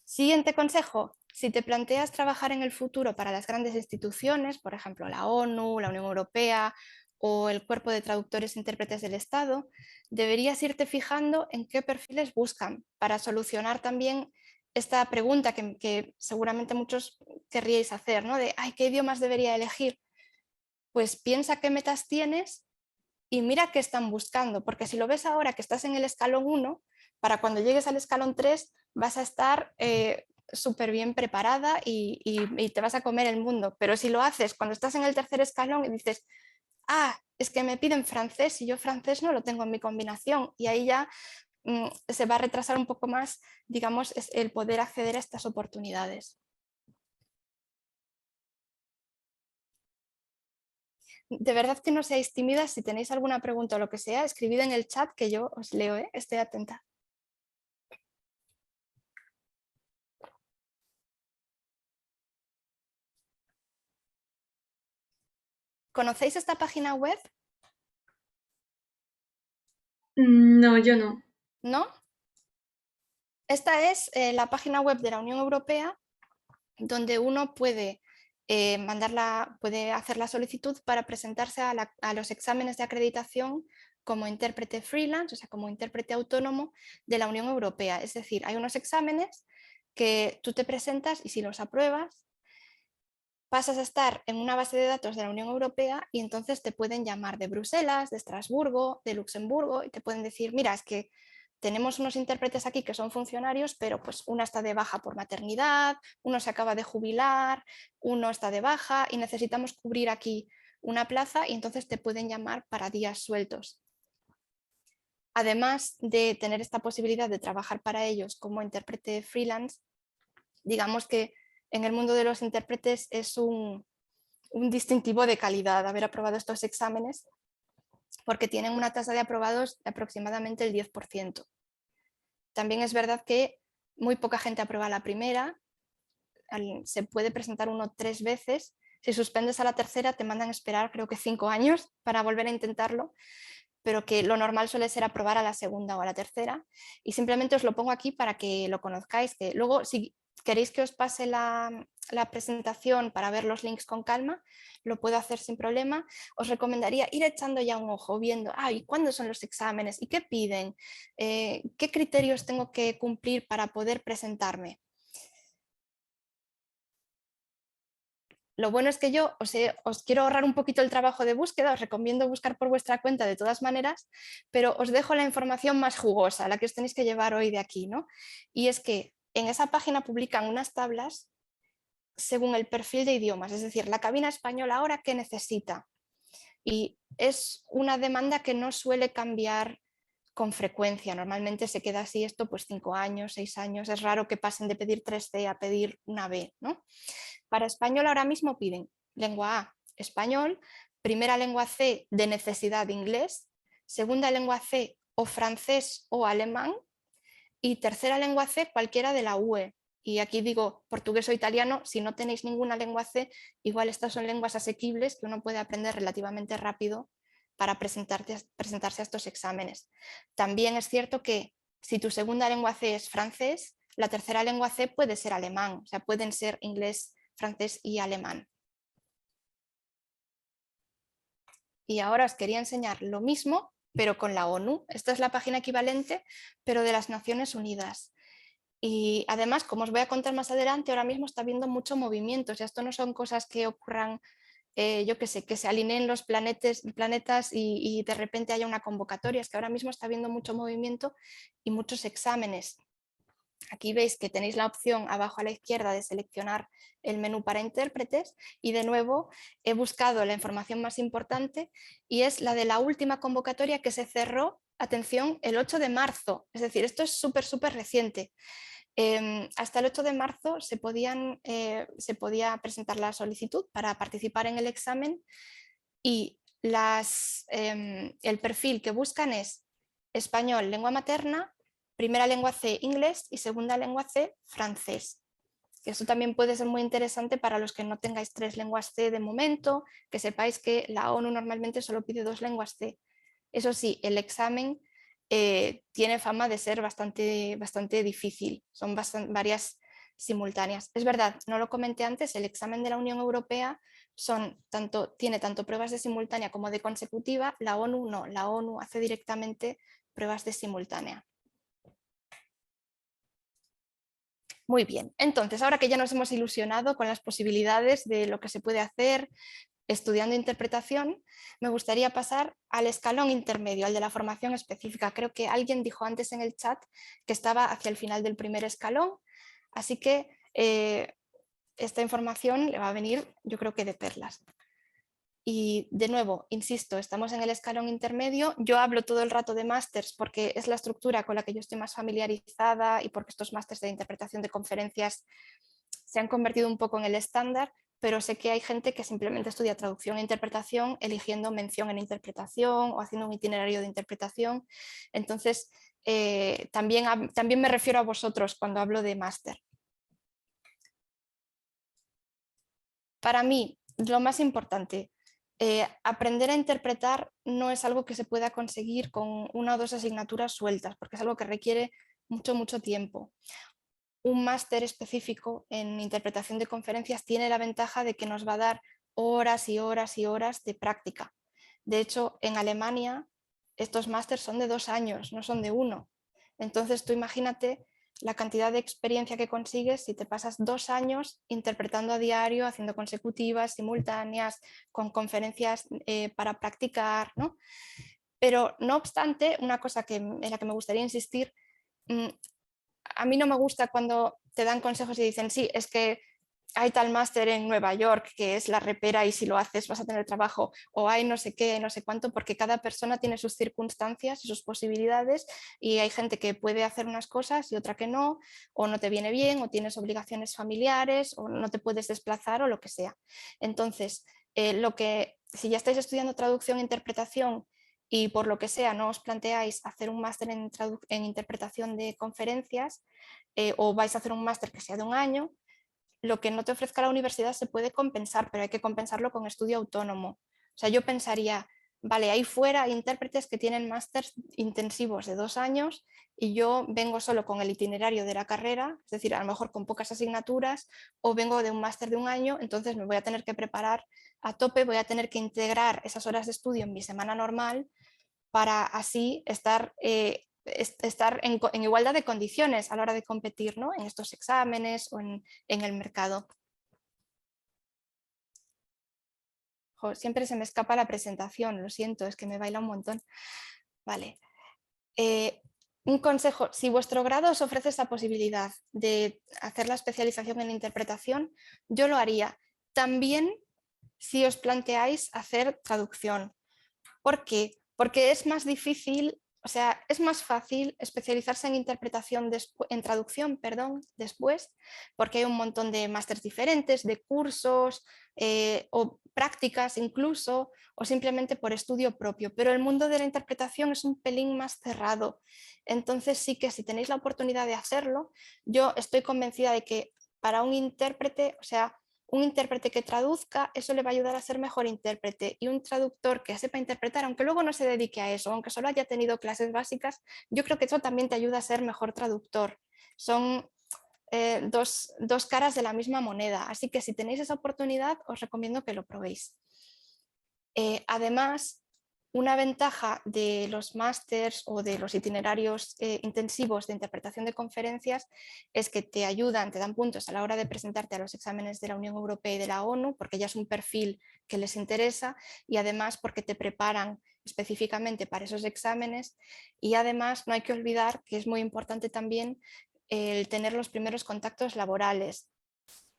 Siguiente consejo, si te planteas trabajar en el futuro para las grandes instituciones, por ejemplo la ONU, la Unión Europea o el Cuerpo de Traductores e Intérpretes del Estado, deberías irte fijando en qué perfiles buscan para solucionar también esta pregunta que seguramente muchos querríais hacer, ¿no? De, ay, ¿qué idiomas debería elegir? Pues piensa qué metas tienes y mira qué están buscando, porque si lo ves ahora que estás en el escalón 1, para cuando llegues al escalón 3 vas a estar súper bien preparada y te vas a comer el mundo. Pero si lo haces cuando estás en el tercer escalón y dices, ah, es que me piden francés y yo francés no lo tengo en mi combinación, y ahí ya se va a retrasar un poco más, digamos, es el poder acceder a estas oportunidades. De verdad que no seáis tímidas, si tenéis alguna pregunta o lo que sea, escribid en el chat que yo os leo, estoy atenta. ¿Conocéis esta página web? No, yo no. ¿No? Esta es la página web de la Unión Europea donde uno puede, puede hacer la solicitud para presentarse a los exámenes de acreditación como intérprete freelance, o sea, como intérprete autónomo de la Unión Europea. Es decir, hay unos exámenes que tú te presentas y si los apruebas, pasas a estar en una base de datos de la Unión Europea y entonces te pueden llamar de Bruselas, de Estrasburgo, de Luxemburgo y te pueden decir, mira, es que tenemos unos intérpretes aquí que son funcionarios, pero pues una está de baja por maternidad, uno se acaba de jubilar, uno está de baja y necesitamos cubrir aquí una plaza y entonces te pueden llamar para días sueltos. Además de tener esta posibilidad de trabajar para ellos como intérprete freelance, digamos que en el mundo de los intérpretes es un distintivo de calidad haber aprobado estos exámenes porque tienen una tasa de aprobados de aproximadamente el 10%. También es verdad que muy poca gente aprueba la primera, se puede presentar uno 3 veces, si suspendes a la tercera te mandan a esperar creo que 5 años para volver a intentarlo, pero que lo normal suele ser aprobar a la segunda o a la tercera. Y simplemente os lo pongo aquí para que lo conozcáis, que luego si queréis que os pase la presentación para ver los links con calma, lo puedo hacer sin problema. Os recomendaría ir echando ya un ojo, viendo, ¿y cuándo son los exámenes? ¿Y qué piden? ¿Qué criterios tengo que cumplir para poder presentarme? lo bueno es que yo os quiero ahorrar un poquito el trabajo de búsqueda, os recomiendo buscar por vuestra cuenta de todas maneras, pero os dejo la información más jugosa, la que os tenéis que llevar hoy de aquí, ¿no? Y es que en esa página publican unas tablas según el perfil de idiomas, es decir, la cabina española ahora qué necesita. Y es una demanda que no suele cambiar con frecuencia, normalmente se queda así esto pues 5 años, 6 años, es raro que pasen de pedir 3C a pedir una B, ¿no? Para español ahora mismo piden lengua A, español, primera lengua C de necesidad de inglés, segunda lengua C o francés o alemán y tercera lengua C cualquiera de la UE. Y aquí digo portugués o italiano, si no tenéis ninguna lengua C, igual estas son lenguas asequibles que uno puede aprender relativamente rápido para presentarse a estos exámenes. También es cierto que si tu segunda lengua C es francés, la tercera lengua C puede ser alemán, o sea, pueden ser inglés, francés y alemán. Y ahora os quería enseñar lo mismo, pero con la ONU. Esta es la página equivalente, pero de las Naciones Unidas. Y además, como os voy a contar más adelante, ahora mismo está habiendo mucho movimiento. O sea, esto no son cosas que ocurran, yo qué sé, que se alineen los planetas y de repente haya una convocatoria. Es que ahora mismo está habiendo mucho movimiento y muchos exámenes. Aquí veis que tenéis la opción abajo a la izquierda de seleccionar el menú para intérpretes y de nuevo he buscado la información más importante y es la de la última convocatoria que se cerró, atención, el 8 de marzo. Es decir, esto es súper reciente. Hasta el 8 de marzo se podía presentar la solicitud para participar en el examen y el perfil que buscan es español, lengua materna, primera lengua C, inglés y segunda lengua C, francés. Eso también puede ser muy interesante para los que no tengáis 3 lenguas C de momento, que sepáis que la ONU normalmente solo pide 2 lenguas C. Eso sí, el examen tiene fama de ser bastante difícil, son varias simultáneas. Es verdad, no lo comenté antes, el examen de la Unión Europea tiene tanto pruebas de simultánea como de consecutiva, la ONU no, la ONU hace directamente pruebas de simultánea. Muy bien, entonces ahora que ya nos hemos ilusionado con las posibilidades de lo que se puede hacer estudiando interpretación, me gustaría pasar al escalón intermedio, al de la formación específica. Creo que alguien dijo antes en el chat que estaba hacia el final del primer escalón, así que esta información le va a venir, yo creo que de perlas. Y de nuevo, insisto, estamos en el escalón intermedio. Yo hablo todo el rato de másters porque es la estructura con la que yo estoy más familiarizada y porque estos másters de interpretación de conferencias se han convertido un poco en el estándar, pero sé que hay gente que simplemente estudia traducción e interpretación eligiendo mención en interpretación o haciendo un itinerario de interpretación. Entonces, también me refiero a vosotros cuando hablo de máster. Para mí, lo más importante, aprender a interpretar no es algo que se pueda conseguir con 1 o 2 asignaturas sueltas, porque es algo que requiere mucho tiempo. Un máster específico en interpretación de conferencias tiene la ventaja de que nos va a dar horas y horas y horas de práctica. De hecho, en Alemania estos másters son de 2 años, no son de 1. Entonces tú imagínate la cantidad de experiencia que consigues si te pasas 2 años interpretando a diario, haciendo consecutivas, simultáneas, con conferencias para practicar, ¿no? Pero no obstante, una cosa en la que me gustaría insistir, a mí no me gusta cuando te dan consejos y dicen, sí, es que hay tal máster en Nueva York que es la repera y si lo haces vas a tener trabajo, o hay no sé qué, no sé cuánto, porque cada persona tiene sus circunstancias y sus posibilidades y hay gente que puede hacer unas cosas y otra que no, o no te viene bien, o tienes obligaciones familiares, o no te puedes desplazar o lo que sea. Entonces, si ya estáis estudiando traducción e interpretación y por lo que sea no os planteáis hacer un máster en interpretación de conferencias o vais a hacer un máster que sea de 1 año, lo que no te ofrezca la universidad se puede compensar, pero hay que compensarlo con estudio autónomo. O sea, yo pensaría, vale, ahí fuera hay intérpretes que tienen másters intensivos de 2 años y yo vengo solo con el itinerario de la carrera, es decir, a lo mejor con pocas asignaturas, o vengo de un máster de 1 año, entonces me voy a tener que preparar a tope, voy a tener que integrar esas horas de estudio en mi semana normal para así estar en igualdad de condiciones a la hora de competir, ¿no? En estos exámenes o en el mercado. Jo, siempre se me escapa la presentación, lo siento, es que me baila un montón. Vale. Un consejo, si vuestro grado os ofrece esa posibilidad de hacer la especialización en interpretación, yo lo haría. También si os planteáis hacer traducción. ¿Por qué? Porque es más difícil, o sea, es más fácil especializarse en interpretación, en traducción, perdón, después, porque hay un montón de másters diferentes, de cursos o prácticas incluso, o simplemente por estudio propio. Pero el mundo de la interpretación es un pelín más cerrado. Entonces sí que si tenéis la oportunidad de hacerlo, yo estoy convencida de que para un intérprete, o sea, un intérprete que traduzca, eso le va a ayudar a ser mejor intérprete, y un traductor que sepa interpretar, aunque luego no se dedique a eso, aunque solo haya tenido clases básicas, yo creo que eso también te ayuda a ser mejor traductor. Son dos caras de la misma moneda, así que si tenéis esa oportunidad os recomiendo que lo probéis. Además, una ventaja de los másters o de los itinerarios intensivos de interpretación de conferencias es que te ayudan, te dan puntos a la hora de presentarte a los exámenes de la Unión Europea y de la ONU, porque ya es un perfil que les interesa, y además porque te preparan específicamente para esos exámenes. Y además no hay que olvidar que es muy importante también el tener los primeros contactos laborales.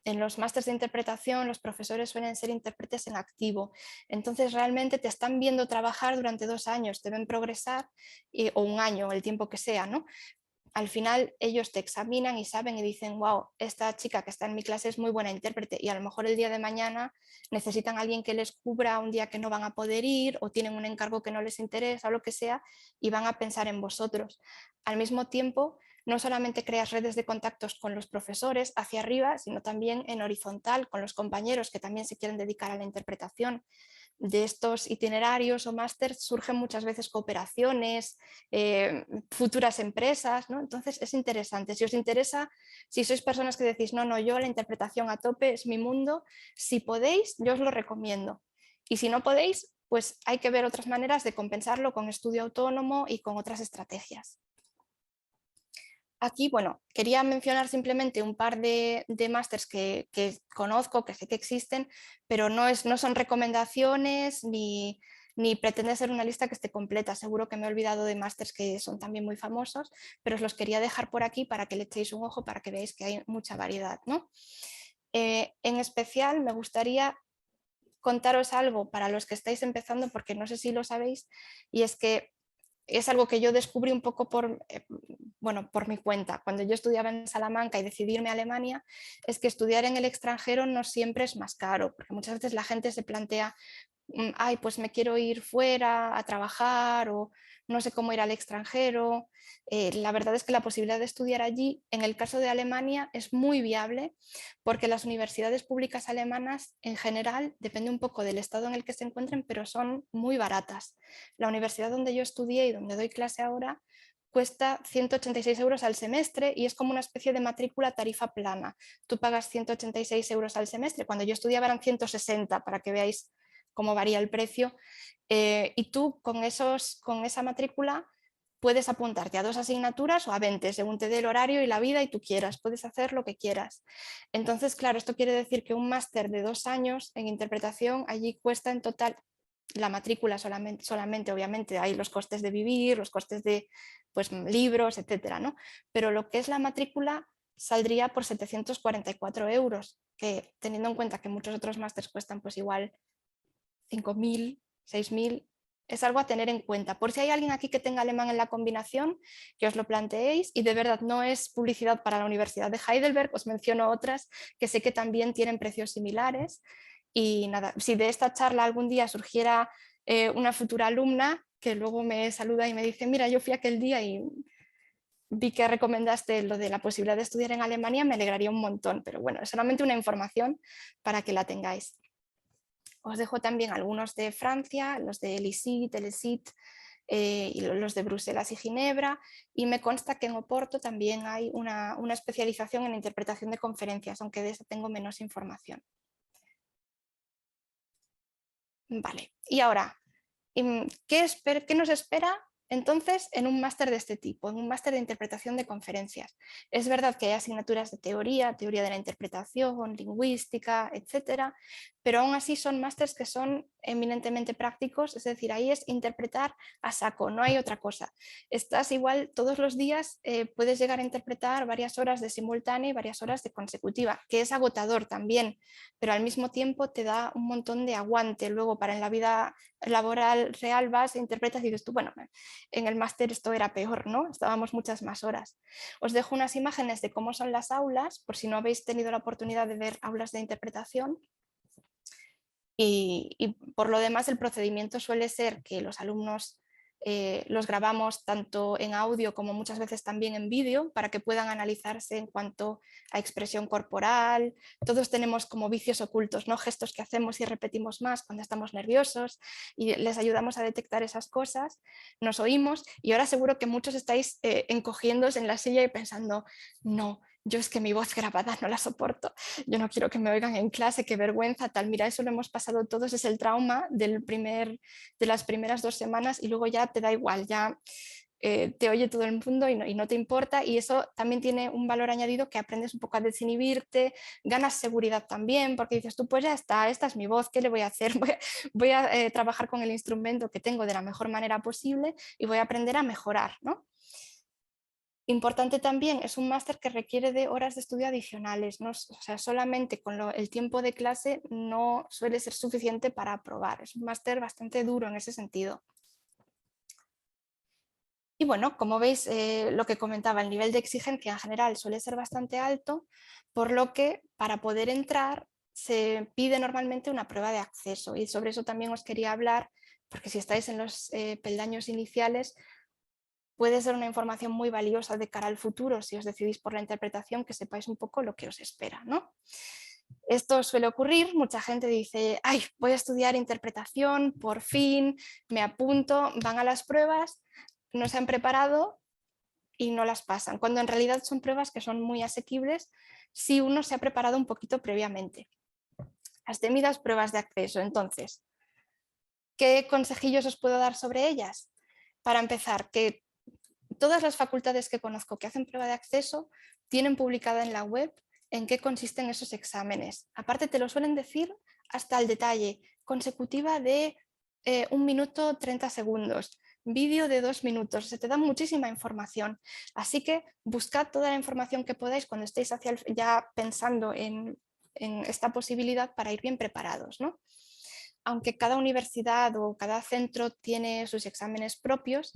En los másteres de interpretación los profesores suelen ser intérpretes en activo, entonces realmente te están viendo trabajar durante 2 años, te ven progresar, o un año, el tiempo que sea, ¿no? Al final ellos te examinan y saben y dicen, wow, esta chica que está en mi clase es muy buena intérprete, y a lo mejor el día de mañana necesitan a alguien que les cubra un día que no van a poder ir, o tienen un encargo que no les interesa o lo que sea, y van a pensar en vosotros. Al mismo tiempo, no solamente creas redes de contactos con los profesores hacia arriba, sino también en horizontal con los compañeros que también se quieren dedicar a la interpretación. De estos itinerarios o másters surgen muchas veces cooperaciones, futuras empresas, ¿no? Entonces es interesante. Si os interesa, si sois personas que decís, no, no, yo la interpretación a tope es mi mundo, si podéis, yo os lo recomiendo. Y si no podéis, pues hay que ver otras maneras de compensarlo con estudio autónomo y con otras estrategias. Aquí, bueno, quería mencionar simplemente un par de másters que conozco, que sé que existen, pero no son recomendaciones ni pretende ser una lista que esté completa. Seguro que me he olvidado de másters que son también muy famosos, pero os los quería dejar por aquí para que le echéis un ojo, para que veáis que hay mucha variedad, ¿no? En especial me gustaría contaros algo para los que estáis empezando, porque no sé si lo sabéis, y es que es algo que yo descubrí un poco por mi cuenta. Cuando yo estudiaba en Salamanca y decidí irme a Alemania, es que estudiar en el extranjero no siempre es más caro, porque muchas veces la gente se plantea, ay, pues me quiero ir fuera a trabajar, o no sé cómo ir al extranjero. La verdad es que la posibilidad de estudiar allí, en el caso de Alemania, es muy viable, porque las universidades públicas alemanas en general, depende un poco del estado en el que se encuentren, pero son muy baratas. La universidad donde yo estudié y donde doy clase ahora cuesta 186 euros al semestre, y es como una especie de matrícula tarifa plana. Tú pagas 186 euros al semestre, cuando yo estudiaba eran 160, para que veáis cómo varía el precio, y tú con esa matrícula puedes apuntarte a 2 asignaturas o a 20, según te dé el horario y la vida y tú quieras, puedes hacer lo que quieras. Entonces, claro, esto quiere decir que un máster de 2 años en interpretación allí cuesta en total, la matrícula solamente, obviamente hay los costes de vivir, los costes de pues, libros, etcétera, ¿no? Pero lo que es la matrícula saldría por 744 euros, que teniendo en cuenta que muchos otros másters cuestan pues igual 5.000, 6.000, es algo a tener en cuenta. Por si hay alguien aquí que tenga alemán en la combinación, que os lo planteéis, y de verdad no es publicidad para la Universidad de Heidelberg, os menciono otras que sé que también tienen precios similares. Y nada, si de esta charla algún día surgiera una futura alumna que luego me saluda y me dice, mira, yo fui aquel día y vi que recomendaste lo de la posibilidad de estudiar en Alemania, me alegraría un montón, pero bueno, es solamente una información para que la tengáis. Os dejo también algunos de Francia, los de LISIT, ELESIT, y los de Bruselas y Ginebra, y me consta que en Oporto también hay una especialización en interpretación de conferencias, aunque de eso tengo menos información. Vale, y ahora, ¿qué nos espera entonces en un máster de este tipo, en un máster de interpretación de conferencias? Es verdad que hay asignaturas de teoría de la interpretación, lingüística, etcétera, pero aún así son másters que son eminentemente prácticos, es decir, ahí es interpretar a saco, no hay otra cosa. Estás igual todos los días, puedes llegar a interpretar varias horas de simultánea y varias horas de consecutiva, que es agotador también, pero al mismo tiempo te da un montón de aguante. Luego para en la vida laboral real vas e interpretas y dices tú, bueno, en el máster esto era peor, ¿no? Estábamos muchas más horas. Os dejo unas imágenes de cómo son las aulas, por si no habéis tenido la oportunidad de ver aulas de interpretación. Y por lo demás el procedimiento suele ser que los alumnos los grabamos tanto en audio como muchas veces también en vídeo para que puedan analizarse en cuanto a expresión corporal. Todos tenemos como vicios ocultos, ¿no? Gestos que hacemos y repetimos más cuando estamos nerviosos y les ayudamos a detectar esas cosas. Nos oímos y ahora seguro que muchos estáis encogiéndose en la silla y pensando, no, yo es que mi voz grabada no la soporto, yo no quiero que me oigan en clase, qué vergüenza, tal. Mira, eso lo hemos pasado todos, es el trauma de las primeras 2 semanas y luego ya te da igual, ya te oye todo el mundo y no te importa, y eso también tiene un valor añadido, que aprendes un poco a desinhibirte, ganas seguridad también, porque dices tú, pues ya está, esta es mi voz, ¿qué le voy a hacer? Voy a trabajar con el instrumento que tengo de la mejor manera posible y voy a aprender a mejorar, ¿no? Importante también, es un máster que requiere de horas de estudio adicionales, ¿no? O sea, solamente con el tiempo de clase no suele ser suficiente para aprobar. Es un máster bastante duro en ese sentido. Y bueno, como veis, lo que comentaba, el nivel de exigencia en general suele ser bastante alto, por lo que para poder entrar se pide normalmente una prueba de acceso, y sobre eso también os quería hablar, porque si estáis en los peldaños iniciales, puede ser una información muy valiosa de cara al futuro si os decidís por la interpretación, que sepáis un poco lo que os espera, ¿no? Esto suele ocurrir, mucha gente dice, ay, voy a estudiar interpretación, por fin, me apunto, van a las pruebas, no se han preparado y no las pasan, cuando en realidad son pruebas que son muy asequibles si uno se ha preparado un poquito previamente. Las temidas pruebas de acceso, entonces, ¿qué consejillos os puedo dar sobre ellas? Para empezar, que todas las facultades que conozco que hacen prueba de acceso tienen publicada en la web en qué consisten esos exámenes. Aparte te lo suelen decir hasta el detalle, consecutiva de 1 minuto 30 segundos, vídeo de 2 minutos, se te da muchísima información. Así que buscad toda la información que podáis cuando estéis ya pensando en esta posibilidad para ir bien preparados, ¿no? Aunque cada universidad o cada centro tiene sus exámenes propios,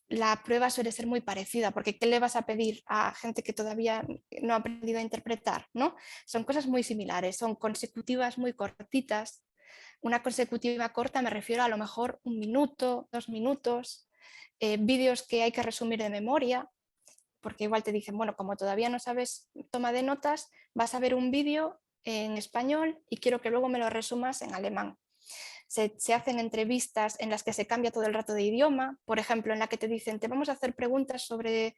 la prueba suele ser muy parecida, porque ¿qué le vas a pedir a gente que todavía no ha aprendido a interpretar? ¿No? Son cosas muy similares, son consecutivas muy cortitas. Una consecutiva corta me refiero a lo mejor 1 minuto, 2 minutos, vídeos que hay que resumir de memoria, porque igual te dicen, bueno, como todavía no sabes toma de notas, vas a ver un vídeo en español y quiero que luego me lo resumas en alemán. Se hacen entrevistas en las que se cambia todo el rato de idioma, por ejemplo, en la que te dicen, te vamos a hacer preguntas sobre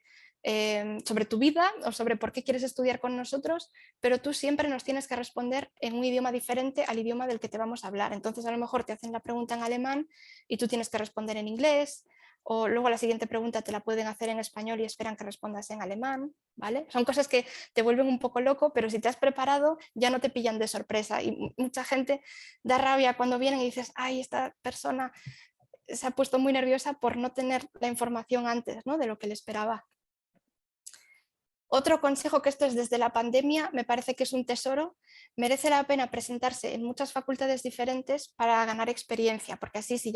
tu vida o sobre por qué quieres estudiar con nosotros, pero tú siempre nos tienes que responder en un idioma diferente al idioma del que te vamos a hablar. Entonces a lo mejor te hacen la pregunta en alemán y tú tienes que responder en inglés, o luego la siguiente pregunta te la pueden hacer en español y esperan que respondas en alemán, ¿vale? Son cosas que te vuelven un poco loco, pero si te has preparado ya no te pillan de sorpresa, y mucha gente da rabia cuando vienen y dices, ay, esta persona se ha puesto muy nerviosa por no tener la información antes, ¿no?, de lo que le esperaba. Otro consejo, que esto es desde la pandemia, me parece que es un tesoro: merece la pena presentarse en muchas facultades diferentes para ganar experiencia, porque así si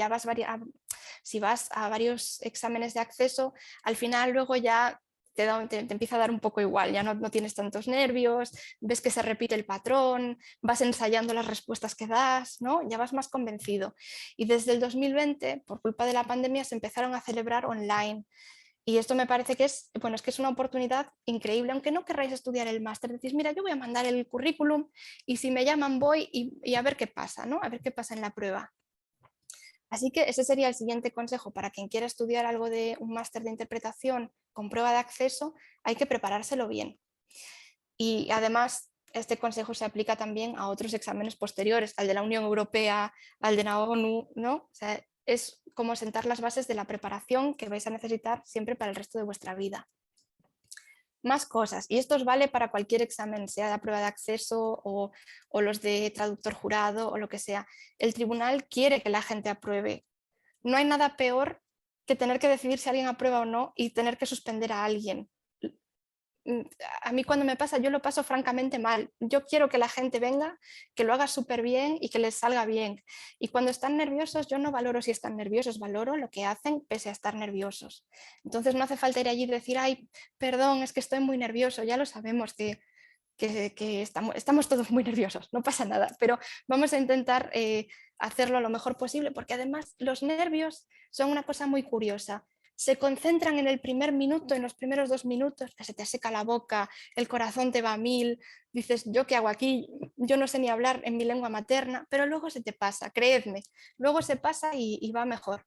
vas a varios exámenes de acceso, al final luego ya te empieza a dar un poco igual, ya no tienes tantos nervios, ves que se repite el patrón, vas ensayando las respuestas que das, ¿no? Ya vas más convencido. Y desde el 2020, por culpa de la pandemia, se empezaron a celebrar online. Y esto me parece que es, bueno, es que es una oportunidad increíble, aunque no querráis estudiar el máster, decís, mira, yo voy a mandar el currículum y si me llaman voy y a ver qué pasa, ¿no? A ver qué pasa en la prueba. Así que ese sería el siguiente consejo para quien quiera estudiar algo de un máster de interpretación con prueba de acceso: hay que preparárselo bien. Y además, este consejo se aplica también a otros exámenes posteriores, al de la Unión Europea, al de la ONU, ¿no? O sea, es como sentar las bases de la preparación que vais a necesitar siempre para el resto de vuestra vida. más cosas. Y esto os vale para cualquier examen, sea la prueba de acceso o los de traductor jurado o lo que sea. El tribunal quiere que la gente apruebe. No hay nada peor que tener que decidir si alguien aprueba o no y tener que suspender a alguien. A mí cuando me pasa, yo lo paso francamente mal. Yo quiero que la gente venga, que lo haga súper bien y que les salga bien. Y cuando están nerviosos, yo no valoro si están nerviosos, valoro lo que hacen pese a estar nerviosos. Entonces no hace falta ir allí y decir, ay, perdón, es que estoy muy nervioso. Ya lo sabemos que estamos todos muy nerviosos, no pasa nada, pero vamos a intentar hacerlo lo mejor posible, porque además los nervios son una cosa muy curiosa. Se concentran en el primer minuto, en los primeros 2 minutos, que se te seca la boca, el corazón te va a mil, dices, ¿yo qué hago aquí? Yo no sé ni hablar en mi lengua materna, pero luego se te pasa, creedme, luego se pasa y va mejor.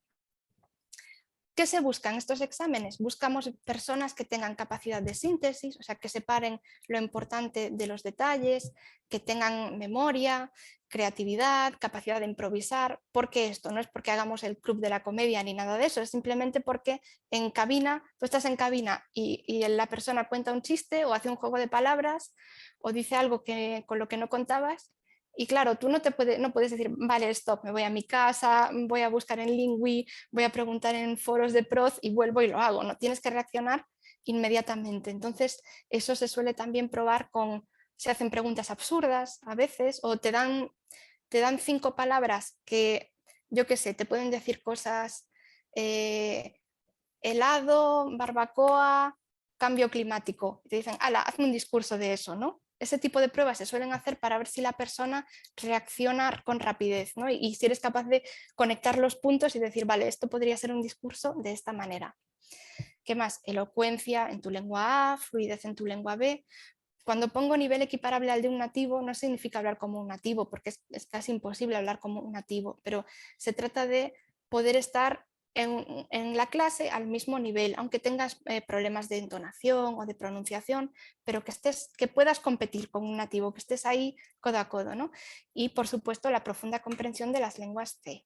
¿Qué se busca en estos exámenes? Buscamos personas que tengan capacidad de síntesis, o sea, que separen lo importante de los detalles, que tengan memoria, creatividad, capacidad de improvisar. ¿Por qué esto? No es porque hagamos el club de la comedia ni nada de eso, es simplemente porque en cabina, tú estás en cabina y la persona cuenta un chiste o hace un juego de palabras o dice algo con lo que no contabas. Y claro, tú no puedes decir, vale, stop, me voy a mi casa, voy a buscar en Lingui, voy a preguntar en foros de proz y vuelvo y lo hago. No tienes que reaccionar inmediatamente. Entonces, eso se suele también probar se hacen preguntas absurdas a veces o te dan 5 palabras que, yo qué sé, te pueden decir cosas, helado, barbacoa, cambio climático. Y te dicen, ala, hazme un discurso de eso, ¿no? Ese tipo de pruebas se suelen hacer para ver si la persona reacciona con rapidez, ¿no? Y si eres capaz de conectar los puntos y decir, vale, esto podría ser un discurso de esta manera. ¿Qué más? Elocuencia en tu lengua A, fluidez en tu lengua B. Cuando pongo nivel equiparable al de un nativo, no significa hablar como un nativo, porque es casi imposible hablar como un nativo, pero se trata de poder estar en la clase al mismo nivel, aunque tengas problemas de entonación o de pronunciación, pero que puedas competir con un nativo, que estés ahí codo a codo, ¿no? Y por supuesto la profunda comprensión de las lenguas C.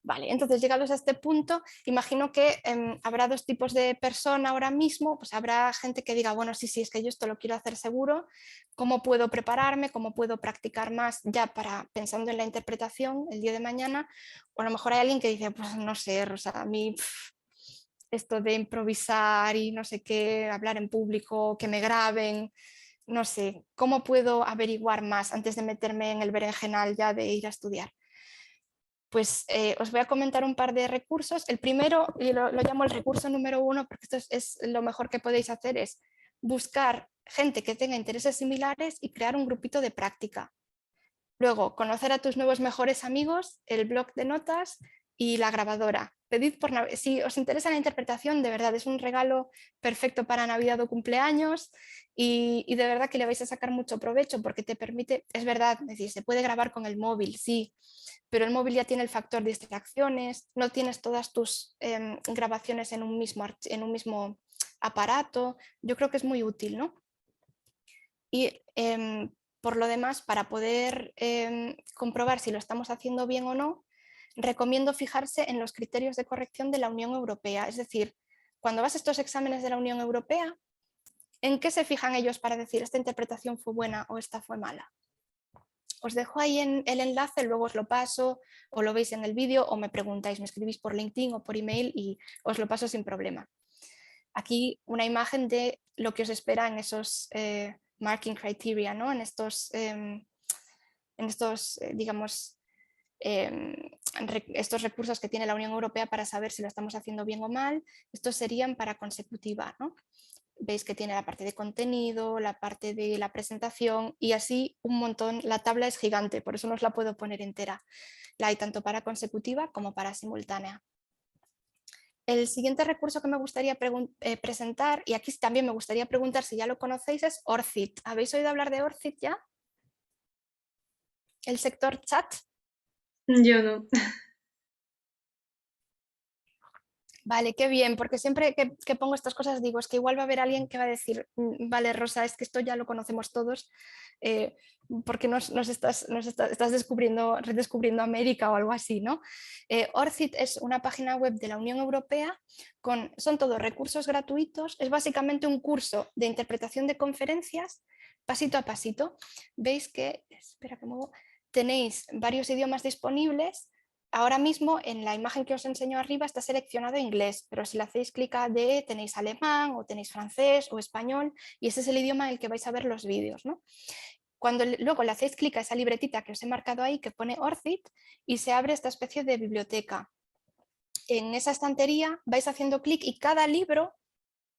Vale, entonces llegados a este punto, imagino que habrá 2 tipos de persona ahora mismo, pues habrá gente que diga, bueno, sí, sí, es que yo esto lo quiero hacer seguro, ¿cómo puedo prepararme? ¿Cómo puedo practicar más ya para pensando en la interpretación el día de mañana? O a lo mejor hay alguien que dice, pues no sé, Rosa, a mí esto de improvisar y no sé qué, hablar en público, que me graben, no sé, ¿cómo puedo averiguar más antes de meterme en el berenjenal ya de ir a estudiar? Pues os voy a comentar un par de recursos. El primero, y lo llamo el recurso número 1, porque esto es lo mejor que podéis hacer, es buscar gente que tenga intereses similares y crear un grupito de práctica. Luego, conocer a tus nuevos mejores amigos, el blog de notas y la grabadora. Si os interesa la interpretación, de verdad es un regalo perfecto para Navidad o cumpleaños y de verdad que le vais a sacar mucho provecho porque te permite, es verdad, decir, se puede grabar con el móvil, sí, pero el móvil ya tiene el factor de distracciones, no tienes todas tus grabaciones en un mismo aparato. Yo creo que es muy útil, ¿no? Y por lo demás, para poder comprobar si lo estamos haciendo bien o no, recomiendo fijarse en los criterios de corrección de la Unión Europea. Es decir, cuando vas a estos exámenes de la Unión Europea, ¿en qué se fijan ellos para decir esta interpretación fue buena o esta fue mala? Os dejo ahí en el enlace, luego os lo paso o lo veis en el vídeo o me preguntáis, me escribís por LinkedIn o por email y os lo paso sin problema. Aquí una imagen de lo que os espera en esos marking criteria, ¿no? En estos digamos, estos recursos que tiene la Unión Europea para saber si lo estamos haciendo bien o mal. Estos serían para consecutiva, ¿no? Veis que tiene la parte de contenido, la parte de la presentación y así un montón. La tabla es gigante, por eso no os la puedo poner entera. La hay tanto para consecutiva como para simultánea. El siguiente recurso que me gustaría presentar, y aquí también me gustaría preguntar si ya lo conocéis, es ORCID. ¿Habéis oído hablar de ORCID ya? El sector chat. Yo no. Vale, qué bien, porque siempre que pongo estas cosas digo, es que igual va a haber alguien que va a decir, vale, Rosa, es que esto ya lo conocemos todos, eh, porque estás descubriendo, redescubriendo América o algo así, ¿no? ORCID es una página web de la Unión Europea, son todos recursos gratuitos, es básicamente un curso de interpretación de conferencias pasito a pasito. Veis que, espera que muevo, tenéis varios idiomas disponibles. Ahora mismo en la imagen que os enseño arriba está seleccionado inglés, pero si le hacéis clic a DE tenéis alemán o tenéis francés o español y ese es el idioma en el que vais a ver los vídeos, ¿no? Cuando luego le hacéis clic a esa libretita que os he marcado ahí que pone ORCID y se abre esta especie de biblioteca. En esa estantería vais haciendo clic y cada libro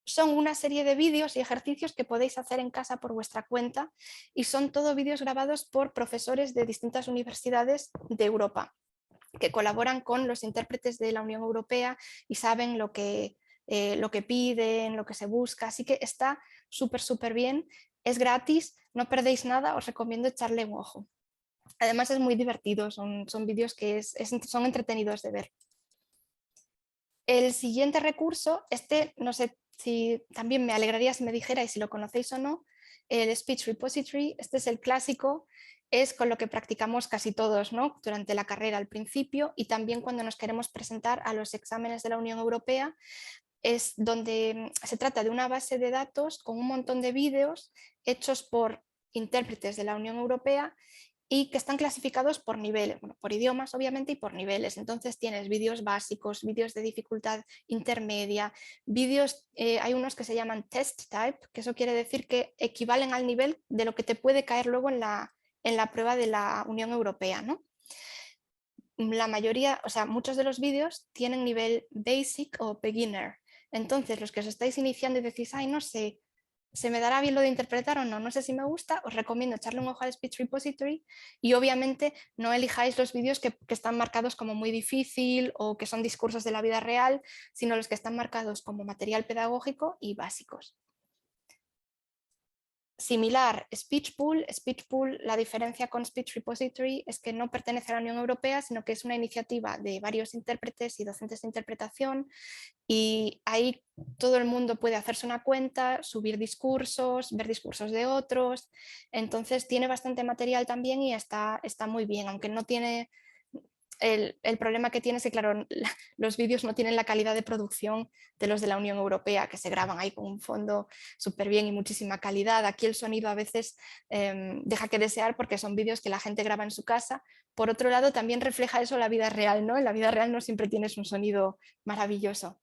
son una serie de vídeos y ejercicios que podéis hacer en casa por vuestra cuenta y son todo vídeos grabados por profesores de distintas universidades de Europa, que colaboran con los intérpretes de la Unión Europea y saben lo que piden, lo que se busca, así que está súper bien, es gratis, no perdéis nada, os recomiendo echarle un ojo. Además es muy divertido, son vídeos que son entretenidos de ver. El siguiente recurso, no sé si también me alegraría si me dijerais si lo conocéis o no, el Speech Repository, este es el clásico, es con lo que practicamos casi todos, ¿no? Durante la carrera al principio y también cuando nos queremos presentar a los exámenes de la Unión Europea, es donde se trata de una base de datos con un montón de vídeos hechos por intérpretes de la Unión Europea y que están clasificados por niveles, bueno, por idiomas obviamente y por niveles. Entonces tienes vídeos básicos, vídeos de dificultad intermedia, vídeos, hay unos que se llaman test type, que eso quiere decir que equivalen al nivel de lo que te puede caer luego en la prueba de la Unión Europea, ¿no? La mayoría, o sea, muchos de los vídeos tienen nivel basic o beginner. Entonces, los que os estáis iniciando y decís, ay, no sé, ¿se me dará bien lo de interpretar o no? No sé si me gusta, os recomiendo echarle un ojo al Speech Repository y obviamente no elijáis los vídeos que están marcados como muy difícil o que son discursos de la vida real, sino los que están marcados como material pedagógico y básicos. Similar, Speechpool, la diferencia con Speech Repository es que no pertenece a la Unión Europea, sino que es una iniciativa de varios intérpretes y docentes de interpretación y ahí todo el mundo puede hacerse una cuenta, subir discursos, ver discursos de otros, entonces tiene bastante material también y está muy bien, aunque no tiene el problema que tiene es que, claro, los vídeos no tienen la calidad de producción de los de la Unión Europea, que se graban ahí con un fondo súper bien y muchísima calidad. Aquí el sonido a veces deja que desear porque son vídeos que la gente graba en su casa. Por otro lado, también refleja eso la vida real, ¿no? En la vida real no siempre tienes un sonido maravilloso.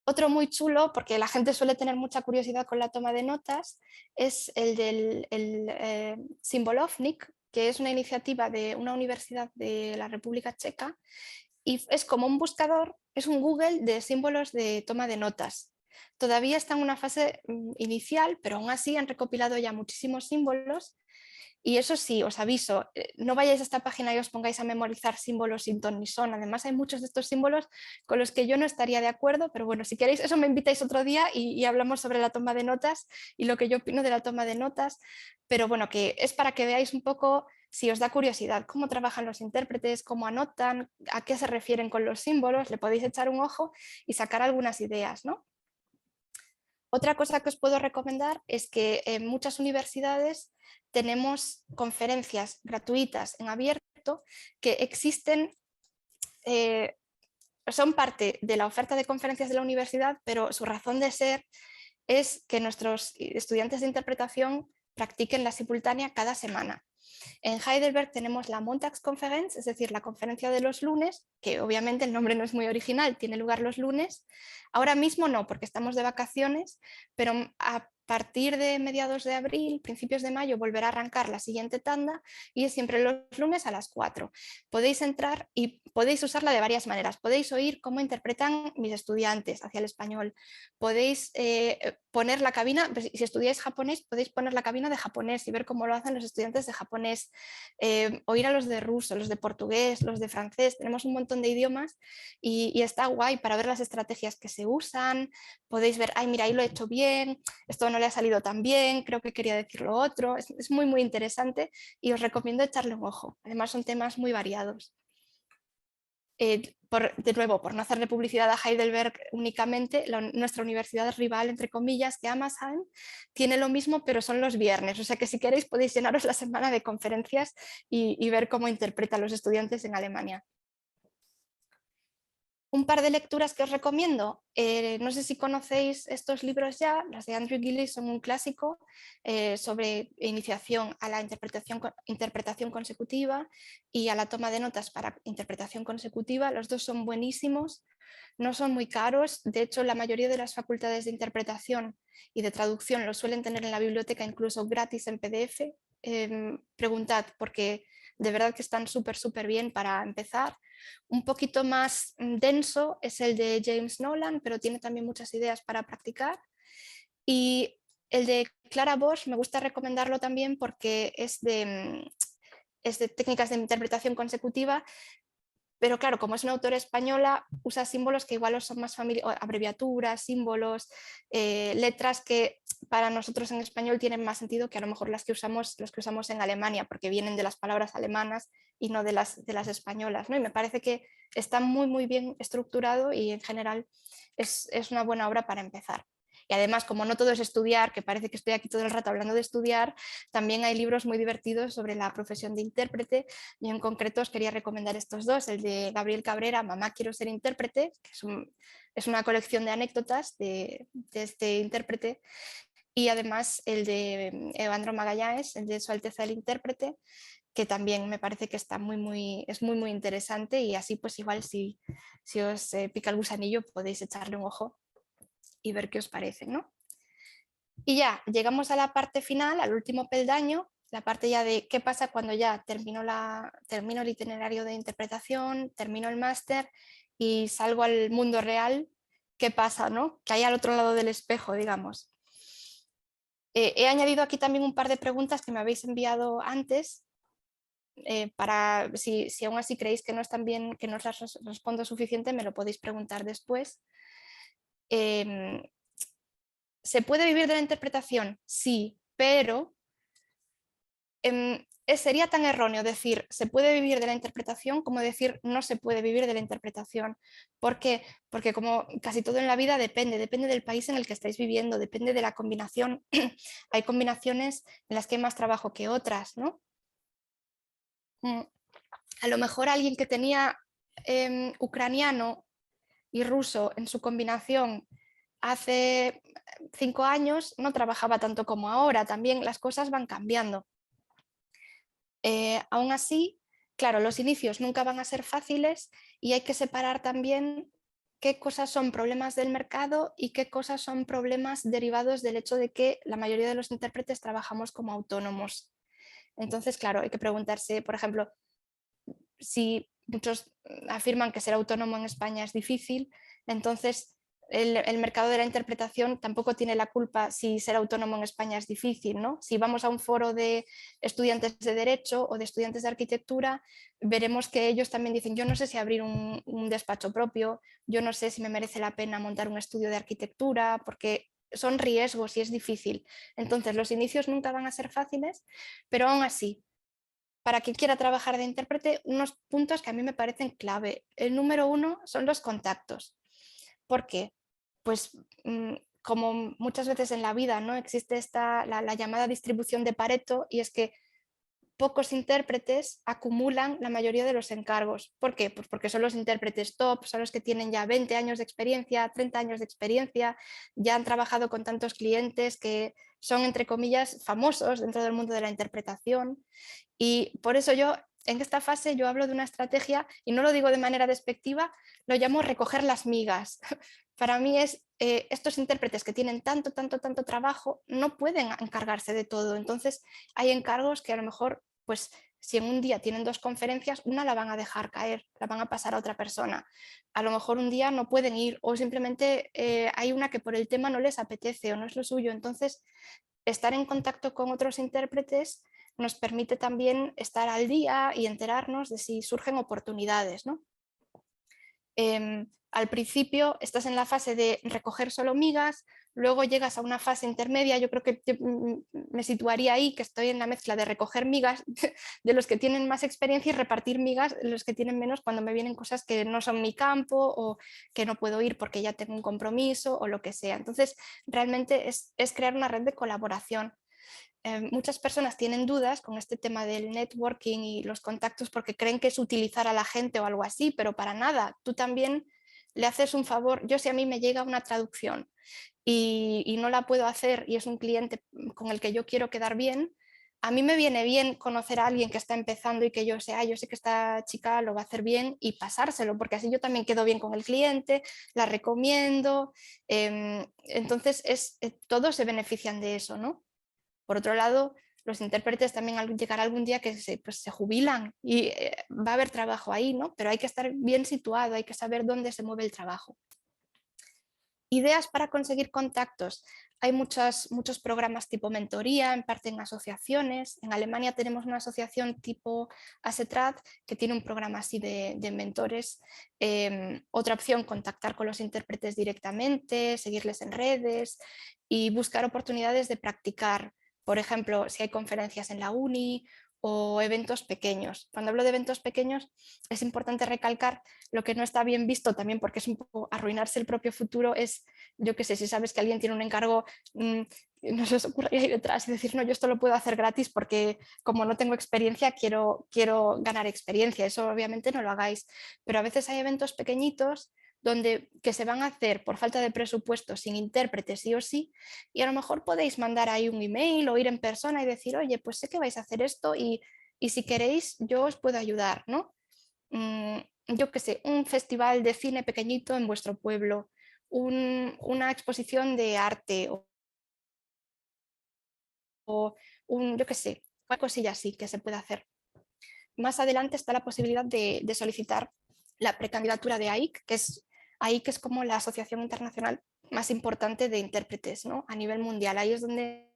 Otro muy chulo, porque la gente suele tener mucha curiosidad con la toma de notas, es el del Symbolovnik, que es una iniciativa de una universidad de la República Checa y es como un buscador, es un Google de símbolos de toma de notas. Todavía está en una fase inicial, pero aún así han recopilado ya muchísimos símbolos y eso sí, os aviso, no vayáis a esta página y os pongáis a memorizar símbolos sin ton ni son. Además hay muchos de estos símbolos con los que yo no estaría de acuerdo, pero bueno, si queréis eso me invitáis otro día y hablamos sobre la toma de notas y lo que yo opino de la toma de notas. Pero bueno, que es para que veáis un poco, si os da curiosidad, cómo trabajan los intérpretes, cómo anotan, a qué se refieren con los símbolos, le podéis echar un ojo y sacar algunas ideas, ¿no? Otra cosa que os puedo recomendar es que en muchas universidades tenemos conferencias gratuitas en abierto que existen, eh, son parte de la oferta de conferencias de la universidad, pero su razón de ser es que nuestros estudiantes de interpretación practiquen la simultánea cada semana. En Heidelberg tenemos la Montagskonferenz, es decir, la conferencia de los lunes, que obviamente el nombre no es muy original, tiene lugar los lunes. Ahora mismo no, porque estamos de vacaciones, pero a partir de mediados de abril, principios de mayo, volverá a arrancar la siguiente tanda y es siempre los lunes a las 4. Podéis entrar y podéis usarla de varias maneras. Podéis oír cómo interpretan mis estudiantes hacia el español. Podéis poner la cabina, si estudiáis japonés, podéis poner la cabina de japonés y ver cómo lo hacen los estudiantes de japonés. Oír a los de ruso, los de portugués, los de francés. Tenemos un montón de idiomas y está guay para ver las estrategias que se usan. Podéis ver, ay, mira, ahí lo he hecho bien, esto no le ha salido tan bien, creo que quería decir lo otro. Es muy interesante y os recomiendo echarle un ojo. Además son temas muy variados. De nuevo, por no hacerle publicidad a Heidelberg únicamente, nuestra universidad rival, entre comillas, que Amazon, tiene lo mismo, pero son los viernes. O sea que si queréis podéis llenaros la semana de conferencias y ver cómo interpretan los estudiantes en Alemania. Un par de lecturas que os recomiendo, no sé si conocéis estos libros ya, las de Andrew Gillies son un clásico sobre iniciación a la interpretación consecutiva y a la toma de notas para interpretación consecutiva. Los dos son buenísimos, no son muy caros, de hecho la mayoría de las facultades de interpretación y de traducción los suelen tener en la biblioteca incluso gratis en PDF. Preguntad porque de verdad que están súper bien para empezar. Un poquito más denso es el de James Nolan, pero tiene también muchas ideas para practicar. Y el de Clara Bosch me gusta recomendarlo también porque es de técnicas de interpretación consecutiva, pero claro, como es una autora española, usa símbolos que igual son más familiares, abreviaturas, símbolos, letras que para nosotros en español tienen más sentido que a lo mejor los que usamos en Alemania, porque vienen de las palabras alemanas y no de las españolas, ¿no? Y me parece que está muy bien estructurado y en general es una buena obra para empezar. Y además, como no todo es estudiar, que parece que estoy aquí todo el rato hablando de estudiar, también hay libros muy divertidos sobre la profesión de intérprete. Yo en concreto os quería recomendar estos dos, el de Gabriel Cabrera, Mamá quiero ser intérprete, que es una colección de anécdotas de este intérprete, y además el de Evandro Magallanes, el de Su Alteza el Intérprete, que también me parece que está es muy interesante y así pues igual si os pica el gusanillo podéis echarle un ojo y ver qué os parece, ¿no? Y ya llegamos a la parte final, al último peldaño, la parte ya de qué pasa cuando ya termino el itinerario de interpretación, termino el máster y salgo al mundo real, qué pasa, ¿no? Que hay al otro lado del espejo, digamos. He añadido aquí también un par de preguntas que me habéis enviado antes, para si aún así creéis que no están bien, que no os las respondo suficiente, me lo podéis preguntar después. ¿Se puede vivir de la interpretación? Sí, pero sería tan erróneo decir se puede vivir de la interpretación como decir no se puede vivir de la interpretación. ¿Por qué? Porque como casi todo en la vida depende del país en el que estáis viviendo, depende de la combinación. Hay combinaciones en las que hay más trabajo que otras, ¿no? A lo mejor alguien que tenía ucraniano y ruso en su combinación hace 5 años no trabajaba tanto como ahora, también las cosas van cambiando. Aún así, claro, los inicios nunca van a ser fáciles y hay que separar también qué cosas son problemas del mercado y qué cosas son problemas derivados del hecho de que la mayoría de los intérpretes trabajamos como autónomos. Entonces, claro, hay que preguntarse, por ejemplo, si muchos afirman que ser autónomo en España es difícil, entonces el mercado de la interpretación tampoco tiene la culpa si ser autónomo en España es difícil, ¿no? Si vamos a un foro de estudiantes de Derecho o de estudiantes de Arquitectura, veremos que ellos también dicen, yo no sé si abrir un despacho propio, yo no sé si me merece la pena montar un estudio de arquitectura, porque son riesgos y es difícil. Entonces los inicios nunca van a ser fáciles, pero aún así, para quien quiera trabajar de intérprete, unos puntos que a mí me parecen clave. El número 1 son los contactos. ¿Por qué? Pues como muchas veces en la vida, ¿no? Existe la llamada distribución de Pareto, y es que pocos intérpretes acumulan la mayoría de los encargos. ¿Por qué? Pues porque son los intérpretes top, son los que tienen ya 20 años de experiencia, 30 años de experiencia, ya han trabajado con tantos clientes que son, entre comillas, famosos dentro del mundo de la interpretación. Y por eso yo, en esta fase, yo hablo de una estrategia, y no lo digo de manera despectiva, lo llamo recoger las migas. Para mí es, estos intérpretes que tienen tanto trabajo no pueden encargarse de todo. Entonces hay encargos que a lo mejor, pues si en un día tienen 2 conferencias, una la van a dejar caer, la van a pasar a otra persona. A lo mejor un día no pueden ir o simplemente hay una que por el tema no les apetece o no es lo suyo. Entonces, estar en contacto con otros intérpretes nos permite también estar al día y enterarnos de si surgen oportunidades, ¿no? Al principio estás en la fase de recoger solo migas, luego llegas a una fase intermedia, yo creo que me situaría ahí, que estoy en la mezcla de recoger migas de los que tienen más experiencia y repartir migas de los que tienen menos cuando me vienen cosas que no son mi campo o que no puedo ir porque ya tengo un compromiso o lo que sea. Entonces, realmente es crear una red de colaboración. Muchas personas tienen dudas con este tema del networking y los contactos porque creen que es utilizar a la gente o algo así, pero para nada. Tú también le haces un favor. Yo, si a mí me llega una traducción y no la puedo hacer y es un cliente con el que yo quiero quedar bien, a mí me viene bien conocer a alguien que está empezando y que yo sé, yo sé que esta chica lo va a hacer bien y pasárselo, porque así yo también quedo bien con el cliente, la recomiendo. Entonces, todos se benefician de eso, ¿no? Por otro lado, los intérpretes también llegará algún día que pues, se jubilan y va a haber trabajo ahí, ¿no? Pero hay que estar bien situado, hay que saber dónde se mueve el trabajo. Ideas para conseguir contactos. Hay muchos programas tipo mentoría, en parte en asociaciones. En Alemania tenemos una asociación tipo ASETRAD que tiene un programa así de mentores. Otra opción, contactar con los intérpretes directamente, seguirles en redes y buscar oportunidades de practicar. Por ejemplo, si hay conferencias en la uni o eventos pequeños. Cuando hablo de eventos pequeños es importante recalcar lo que no está bien visto también porque es un poco arruinarse el propio futuro, es, yo qué sé, si sabes que alguien tiene un encargo, no se os ocurre ir detrás y decir, no, yo esto lo puedo hacer gratis porque como no tengo experiencia quiero ganar experiencia, eso obviamente no lo hagáis, pero a veces hay eventos pequeñitos que se van a hacer por falta de presupuesto sin intérprete sí o sí, y a lo mejor podéis mandar ahí un email o ir en persona y decir, oye, pues sé que vais a hacer esto y si queréis yo os puedo ayudar, ¿no? Yo qué sé, un festival de cine pequeñito en vuestro pueblo, una exposición de arte o yo qué sé, una cosilla así que se puede hacer. Más adelante está la posibilidad de solicitar la precandidatura de AIC es como la asociación internacional más importante de intérpretes, ¿no? A nivel mundial. Ahí es donde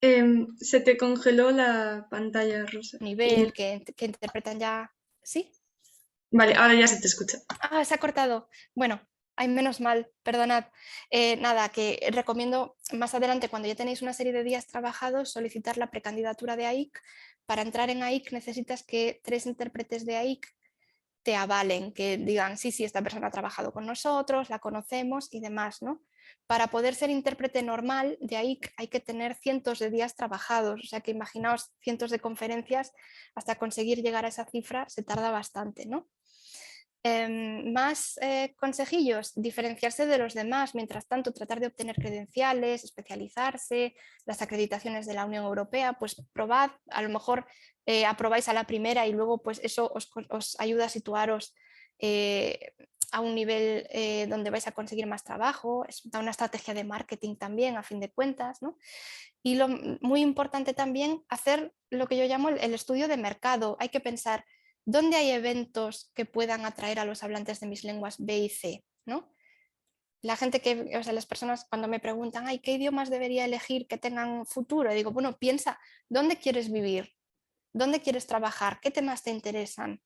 Se te congeló la pantalla, Rosa. nivel que interpretan ya... ¿Sí? Vale, ahora ya se te escucha. Se ha cortado. Bueno, hay menos mal, perdonad. Nada, que recomiendo más adelante, cuando ya tenéis una serie de días trabajados, solicitar la precandidatura de AIC. Para entrar en AIC necesitas que 3 intérpretes de AIC te avalen, que digan, sí, sí, esta persona ha trabajado con nosotros, la conocemos y demás, ¿no? Para poder ser intérprete normal de AIC hay que tener cientos de días trabajados, o sea que imaginaos cientos de conferencias, hasta conseguir llegar a esa cifra se tarda bastante, ¿no? Más consejillos, diferenciarse de los demás, mientras tanto tratar de obtener credenciales, especializarse, las acreditaciones de la Unión Europea, pues probad, a lo mejor aprobáis a la primera y luego pues eso os ayuda a situaros a un nivel donde vais a conseguir más trabajo, es una estrategia de marketing también a fin de cuentas, ¿no? Y muy importante también hacer lo que yo llamo el estudio de mercado, hay que pensar ¿dónde hay eventos que puedan atraer a los hablantes de mis lenguas B y C? ¿No? La gente o sea, las personas cuando me preguntan, ay, ¿qué idiomas debería elegir que tengan futuro? Digo, bueno, piensa, ¿dónde quieres vivir? ¿Dónde quieres trabajar? ¿Qué temas te interesan?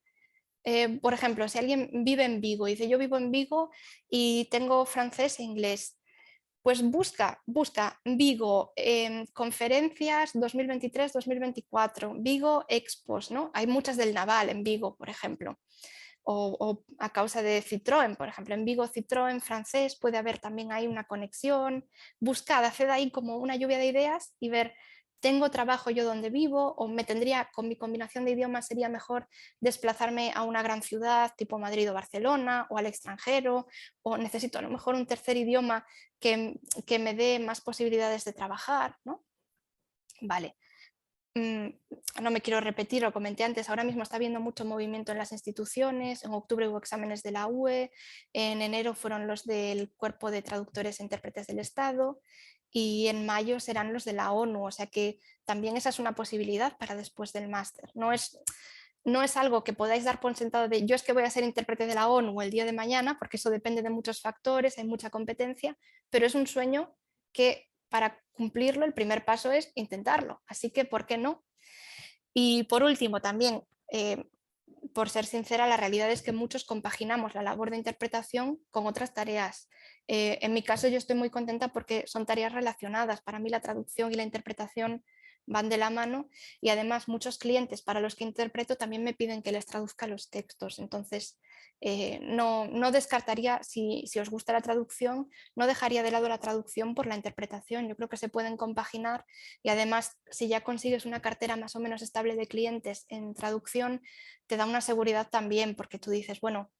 Por ejemplo, si alguien vive en Vigo y dice, yo vivo en Vigo y tengo francés e inglés, pues busca Vigo conferencias 2023-2024, Vigo Expos, ¿no? Hay muchas del Naval en Vigo, por ejemplo, o a causa de Citroën, por ejemplo, en Vigo Citroën francés puede haber también ahí una conexión. Buscad, haced ahí como una lluvia de ideas y ver, ¿tengo trabajo yo donde vivo? O me tendría, con mi combinación de idiomas sería mejor desplazarme a una gran ciudad tipo Madrid o Barcelona o al extranjero, o necesito a lo mejor un tercer idioma que me dé más posibilidades de trabajar, ¿no? Vale. No me quiero repetir, lo comenté antes, ahora mismo está habiendo mucho movimiento en las instituciones, en octubre hubo exámenes de la UE, en enero fueron los del Cuerpo de Traductores e Intérpretes del Estado y en mayo serán los de la ONU, o sea que también esa es una posibilidad para después del máster. No es algo que podáis dar por sentado de yo es que voy a ser intérprete de la ONU el día de mañana, porque eso depende de muchos factores, hay mucha competencia, pero es un sueño que para cumplirlo el primer paso es intentarlo. Así que, ¿por qué no? Y por último, también por ser sincera, la realidad es que muchos compaginamos la labor de interpretación con otras tareas. En mi caso yo estoy muy contenta porque son tareas relacionadas. Para mí la traducción y la interpretación van de la mano y además muchos clientes para los que interpreto también me piden que les traduzca los textos. Entonces no descartaría, si os gusta la traducción, no dejaría de lado la traducción por la interpretación. Yo creo que se pueden compaginar y además si ya consigues una cartera más o menos estable de clientes en traducción, te da una seguridad también porque tú dices, bueno,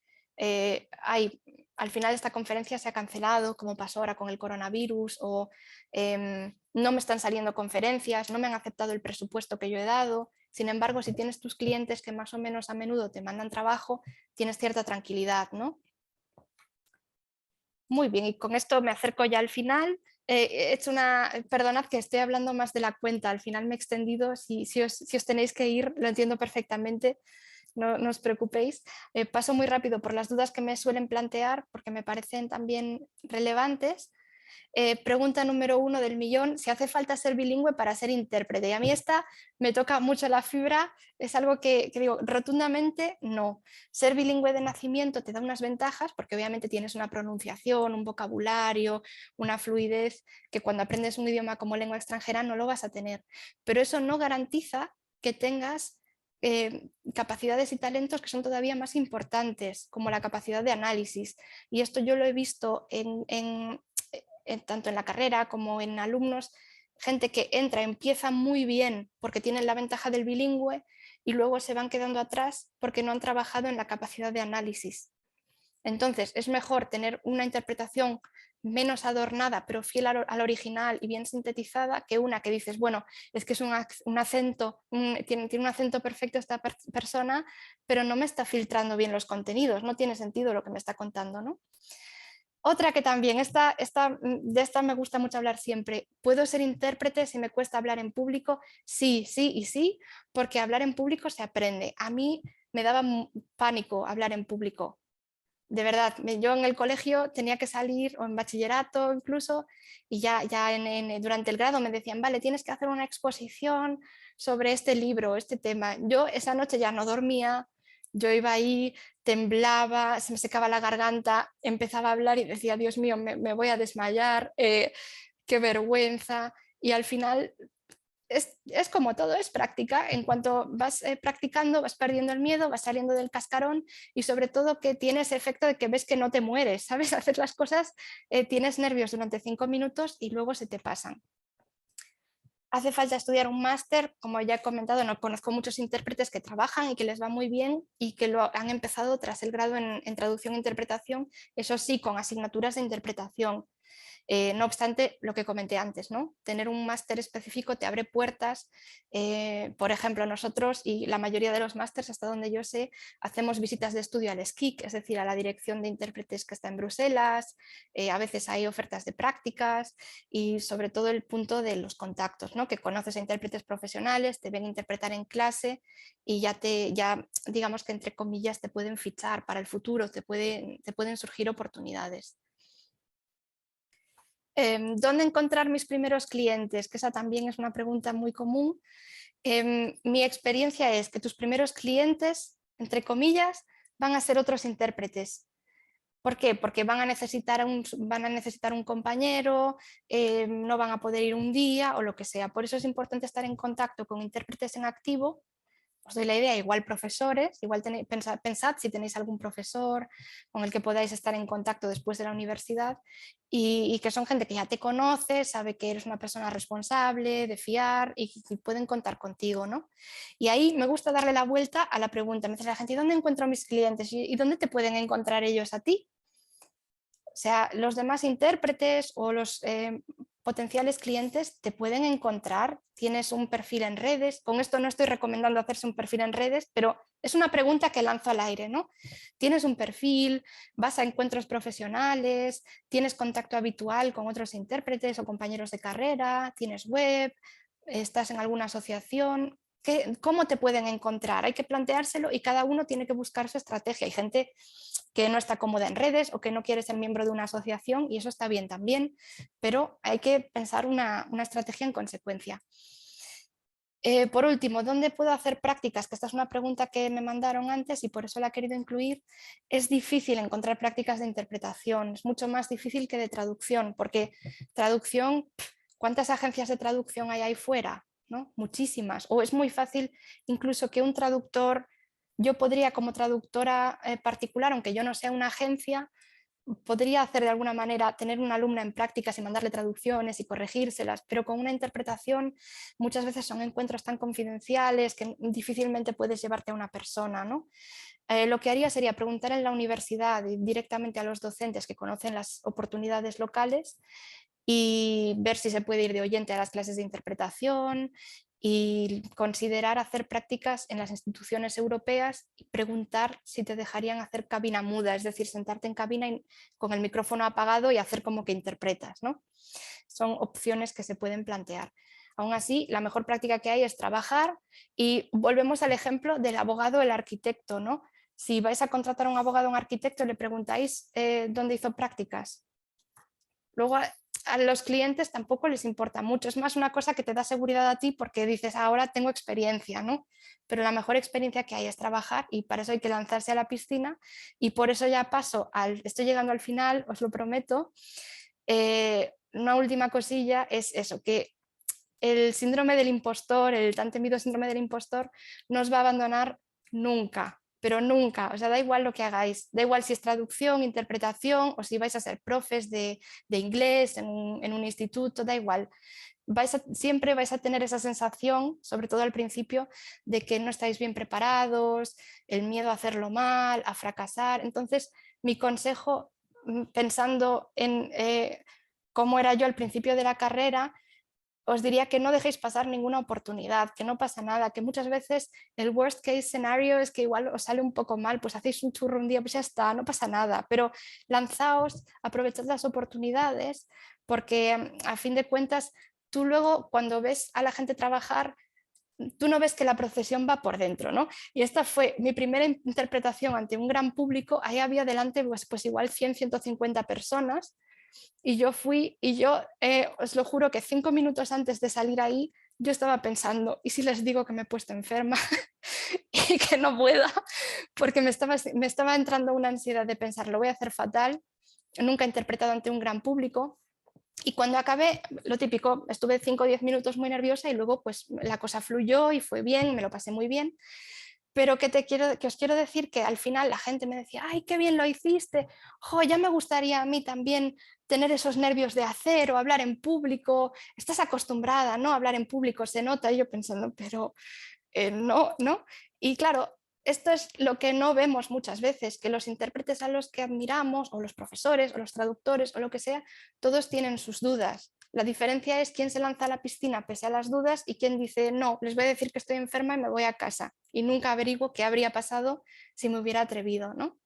al final esta conferencia se ha cancelado, como pasó ahora con el coronavirus, o no me están saliendo conferencias, no me han aceptado el presupuesto que yo he dado. Sin embargo, si tienes tus clientes que más o menos a menudo te mandan trabajo, tienes cierta tranquilidad, ¿no? Muy bien, y con esto me acerco ya al final. He hecho perdonad que estoy hablando más de la cuenta, al final me he extendido, si os tenéis que ir, lo entiendo perfectamente, no os preocupéis. Paso muy rápido por las dudas que me suelen plantear porque me parecen también relevantes. Pregunta número 1 del millón, si hace falta ser bilingüe para ser intérprete. Y a mí esta me toca mucho la fibra, es algo que digo rotundamente no. Ser bilingüe de nacimiento te da unas ventajas porque obviamente tienes una pronunciación, un vocabulario, una fluidez que cuando aprendes un idioma como lengua extranjera no lo vas a tener. Pero eso no garantiza que tengas capacidades y talentos que son todavía más importantes, como la capacidad de análisis. Y esto yo lo he visto tanto en la carrera como en alumnos, gente que entra, empieza muy bien porque tienen la ventaja del bilingüe y luego se van quedando atrás porque no han trabajado en la capacidad de análisis. Entonces es mejor tener una interpretación menos adornada pero fiel al original y bien sintetizada que una que dices, bueno, es que es un acento, tiene un acento perfecto esta persona, pero no me está filtrando bien los contenidos, no tiene sentido lo que me está contando, ¿no? Otra que también, de esta me gusta mucho hablar siempre. ¿Puedo ser intérprete si me cuesta hablar en público? Sí, sí y sí, porque hablar en público se aprende. A mí me daba pánico hablar en público. De verdad, yo en el colegio tenía que salir, o en bachillerato incluso, y durante el grado me decían, vale, tienes que hacer una exposición sobre este libro, este tema. Yo esa noche ya no dormía, yo iba ahí, temblaba, se me secaba la garganta, empezaba a hablar y decía, Dios mío, me voy a desmayar, qué vergüenza. Y al final es como todo, es práctica. En cuanto vas practicando, vas perdiendo el miedo, vas saliendo del cascarón y sobre todo que tienes efecto de que ves que no te mueres, ¿sabes? Hacer las cosas, tienes nervios durante 5 minutos y luego se te pasan. Hace falta estudiar un máster, como ya he comentado, no conozco muchos intérpretes que trabajan y que les va muy bien y que lo han empezado tras el grado en traducción e interpretación, eso sí, con asignaturas de interpretación. No obstante, lo que comenté antes, ¿no? Tener un máster específico te abre puertas. Por ejemplo, nosotros y la mayoría de los másters, hasta donde yo sé, hacemos visitas de estudio al SKIC, es decir, a la Dirección de Intérpretes que está en Bruselas. A veces hay ofertas de prácticas y sobre todo el punto de los contactos, ¿no? Que conoces a intérpretes profesionales, te ven interpretar en clase y ya digamos que entre comillas te pueden fichar para el futuro, te pueden surgir oportunidades. ¿Dónde encontrar mis primeros clientes? Que esa también es una pregunta muy común. Mi experiencia es que tus primeros clientes, entre comillas, van a ser otros intérpretes. ¿Por qué? Porque van a necesitar un compañero, no van a poder ir un día o lo que sea. Por eso es importante estar en contacto con intérpretes en activo. Os doy la idea, igual profesores, igual pensad si tenéis algún profesor con el que podáis estar en contacto después de la universidad y que son gente que ya te conoce, sabe que eres una persona responsable, de fiar y pueden contar contigo, ¿no? Y ahí me gusta darle la vuelta a la pregunta, me dice la gente, ¿y dónde encuentro a mis clientes? ¿Y dónde te pueden encontrar ellos a ti? O sea, los demás intérpretes o los potenciales clientes te pueden encontrar, tienes un perfil en redes, con esto no estoy recomendando hacerse un perfil en redes, pero es una pregunta que lanzo al aire, ¿no? Tienes un perfil, vas a encuentros profesionales, tienes contacto habitual con otros intérpretes o compañeros de carrera, tienes web, estás en alguna asociación. ¿Cómo te pueden encontrar? Hay que planteárselo y cada uno tiene que buscar su estrategia. Hay gente que no está cómoda en redes o que no quiere ser miembro de una asociación y eso está bien también, pero hay que pensar una estrategia en consecuencia. Por último, ¿dónde puedo hacer prácticas? Que esta es una pregunta que me mandaron antes y por eso la he querido incluir. Es difícil encontrar prácticas de interpretación, es mucho más difícil que de traducción, porque traducción, ¿cuántas agencias de traducción hay ahí fuera? ¿No? Muchísimas. O es muy fácil incluso que un traductor, yo podría como traductora particular, aunque yo no sea una agencia, podría hacer de alguna manera, tener una alumna en prácticas y mandarle traducciones y corregírselas, pero con una interpretación muchas veces son encuentros tan confidenciales que difícilmente puedes llevarte a una persona, ¿no? Lo que haría sería preguntar en la universidad directamente a los docentes que conocen las oportunidades locales y ver si se puede ir de oyente a las clases de interpretación y considerar hacer prácticas en las instituciones europeas y preguntar si te dejarían hacer cabina muda, es decir, sentarte en cabina con el micrófono apagado y hacer como que interpretas, ¿no? Son opciones que se pueden plantear. Aún así, la mejor práctica que hay es trabajar y volvemos al ejemplo del abogado o el arquitecto, ¿no? Si vais a contratar a un abogado o un arquitecto, le preguntáis dónde hizo prácticas. Luego a los clientes tampoco les importa mucho, es más una cosa que te da seguridad a ti porque dices, ahora tengo experiencia, ¿no? Pero la mejor experiencia que hay es trabajar y para eso hay que lanzarse a la piscina y por eso ya paso estoy llegando al final, os lo prometo. Una última cosilla es eso, que el síndrome del impostor, el tan temido síndrome del impostor, no os va a abandonar nunca, pero nunca. O sea, da igual lo que hagáis, da igual si es traducción, interpretación o si vais a ser profes de inglés en un instituto, da igual. Siempre vais a tener esa sensación, sobre todo al principio, de que no estáis bien preparados, el miedo a hacerlo mal, a fracasar. Entonces, mi consejo, pensando en cómo era yo al principio de la carrera, os diría que no dejéis pasar ninguna oportunidad, que no pasa nada, que muchas veces el worst case scenario es que igual os sale un poco mal, pues hacéis un churro un día, pues ya está, no pasa nada, pero lanzaos, aprovechad las oportunidades, porque a fin de cuentas, tú luego cuando ves a la gente trabajar, tú no ves que la procesión va por dentro, ¿no? Y esta fue mi primera interpretación ante un gran público, ahí había delante pues igual 100, 150 personas, y yo fui y yo os lo juro que 5 minutos antes de salir ahí, yo estaba pensando, ¿y si les digo que me he puesto enferma y que no pueda? Porque me estaba entrando una ansiedad de pensar, lo voy a hacer fatal, nunca he interpretado ante un gran público. Y cuando acabé, lo típico, estuve 5 o 10 minutos muy nerviosa y luego pues la cosa fluyó y fue bien, me lo pasé muy bien. Pero que os quiero decir que al final la gente me decía, ay, qué bien lo hiciste, jo, ya me gustaría a mí también tener esos nervios de hacer o hablar en público, estás acostumbrada, ¿no? A hablar en público, se nota, y yo pensando, pero no, ¿no? Y claro, esto es lo que no vemos muchas veces, que los intérpretes a los que admiramos, o los profesores, o los traductores, o lo que sea, todos tienen sus dudas. La diferencia es quién se lanza a la piscina pese a las dudas y quién dice, no, les voy a decir que estoy enferma y me voy a casa. Y nunca averiguo qué habría pasado si me hubiera atrevido, ¿no?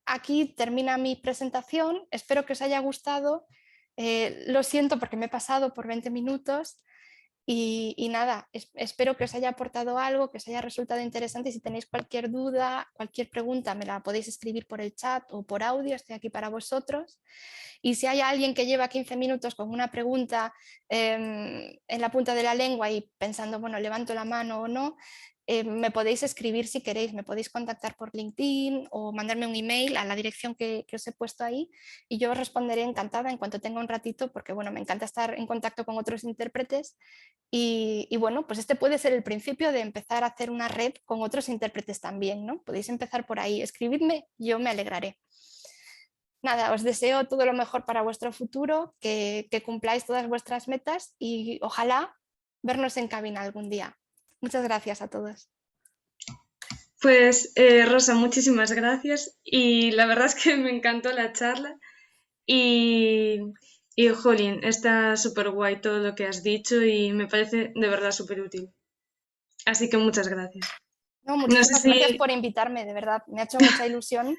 Aquí termina mi presentación. Espero que os haya gustado. Lo siento porque me he pasado por 20 minutos. Y nada, espero que os haya aportado algo, que os haya resultado interesante. Si tenéis cualquier duda, cualquier pregunta, me la podéis escribir por el chat o por audio, estoy aquí para vosotros. Y si hay alguien que lleva 15 minutos con una pregunta en la punta de la lengua y pensando, bueno, levanto la mano o no, me podéis escribir si queréis, me podéis contactar por LinkedIn o mandarme un email a la dirección que os he puesto ahí y yo os responderé encantada en cuanto tenga un ratito porque bueno, me encanta estar en contacto con otros intérpretes y bueno, pues este puede ser el principio de empezar a hacer una red con otros intérpretes también, ¿no? Podéis empezar por ahí, escribidme, yo me alegraré. Nada, os deseo todo lo mejor para vuestro futuro, que cumpláis todas vuestras metas y ojalá vernos en cabina algún día. Muchas gracias a todos. Pues Rosa, muchísimas gracias y la verdad es que me encantó la charla y, jolín, está súper guay todo lo que has dicho y me parece de verdad súper útil. Así que muchas gracias. No, No sé muchísimas gracias si, por invitarme, de verdad, me ha hecho mucha ilusión.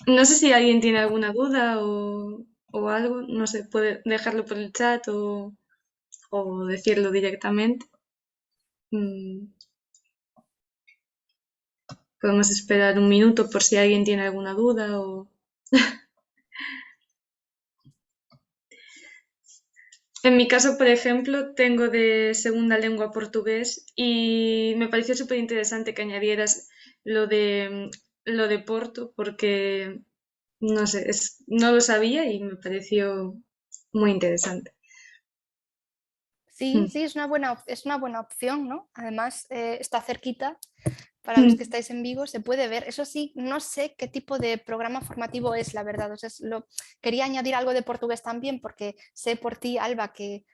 no sé si alguien tiene alguna duda o algo, no sé, puede dejarlo por el chat o decirlo directamente. Mm, Podemos esperar un minuto por si alguien tiene alguna duda o... En mi caso, por ejemplo, tengo de segunda lengua portugués y me pareció súper interesante que añadieras lo de Porto porque, no sé, no lo sabía y me pareció muy interesante. Sí, Mm, sí, es una buena opción, ¿no? Además, está cerquita. Para los que mm, estáis en Vigo, se puede ver. Eso sí, no sé qué tipo de programa formativo es, la verdad. O sea, quería añadir algo de portugués también, porque sé por ti, Alba, que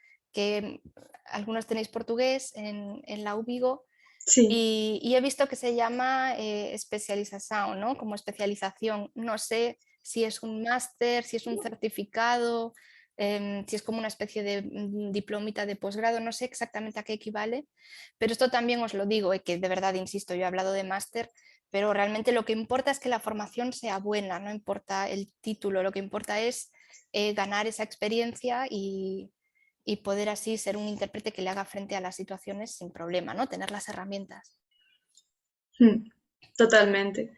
algunos tenéis portugués en la U Vigo sí. y he visto que se llama especialización, ¿no? Como especialización. No sé si es un máster, si es un certificado, si es como una especie de diplomita de posgrado, no sé exactamente a qué equivale, pero esto también os lo digo, que de verdad, insisto, yo he hablado de máster, pero realmente lo que importa es que la formación sea buena, no importa el título, lo que importa es ganar esa experiencia y poder así ser un intérprete que le haga frente a las situaciones sin problema, ¿no? Tener las herramientas. Mm, totalmente.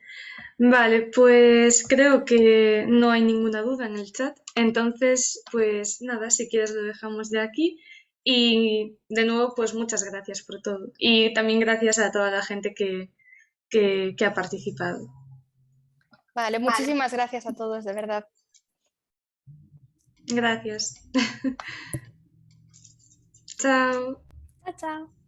Vale, pues creo que no hay ninguna duda en el chat. Entonces, pues nada, si quieres lo dejamos de aquí. Y de nuevo, pues muchas gracias por todo. Y también gracias a toda la gente que ha participado. Vale, muchísimas gracias a todos, de verdad. Gracias. Chao. Chao, chao.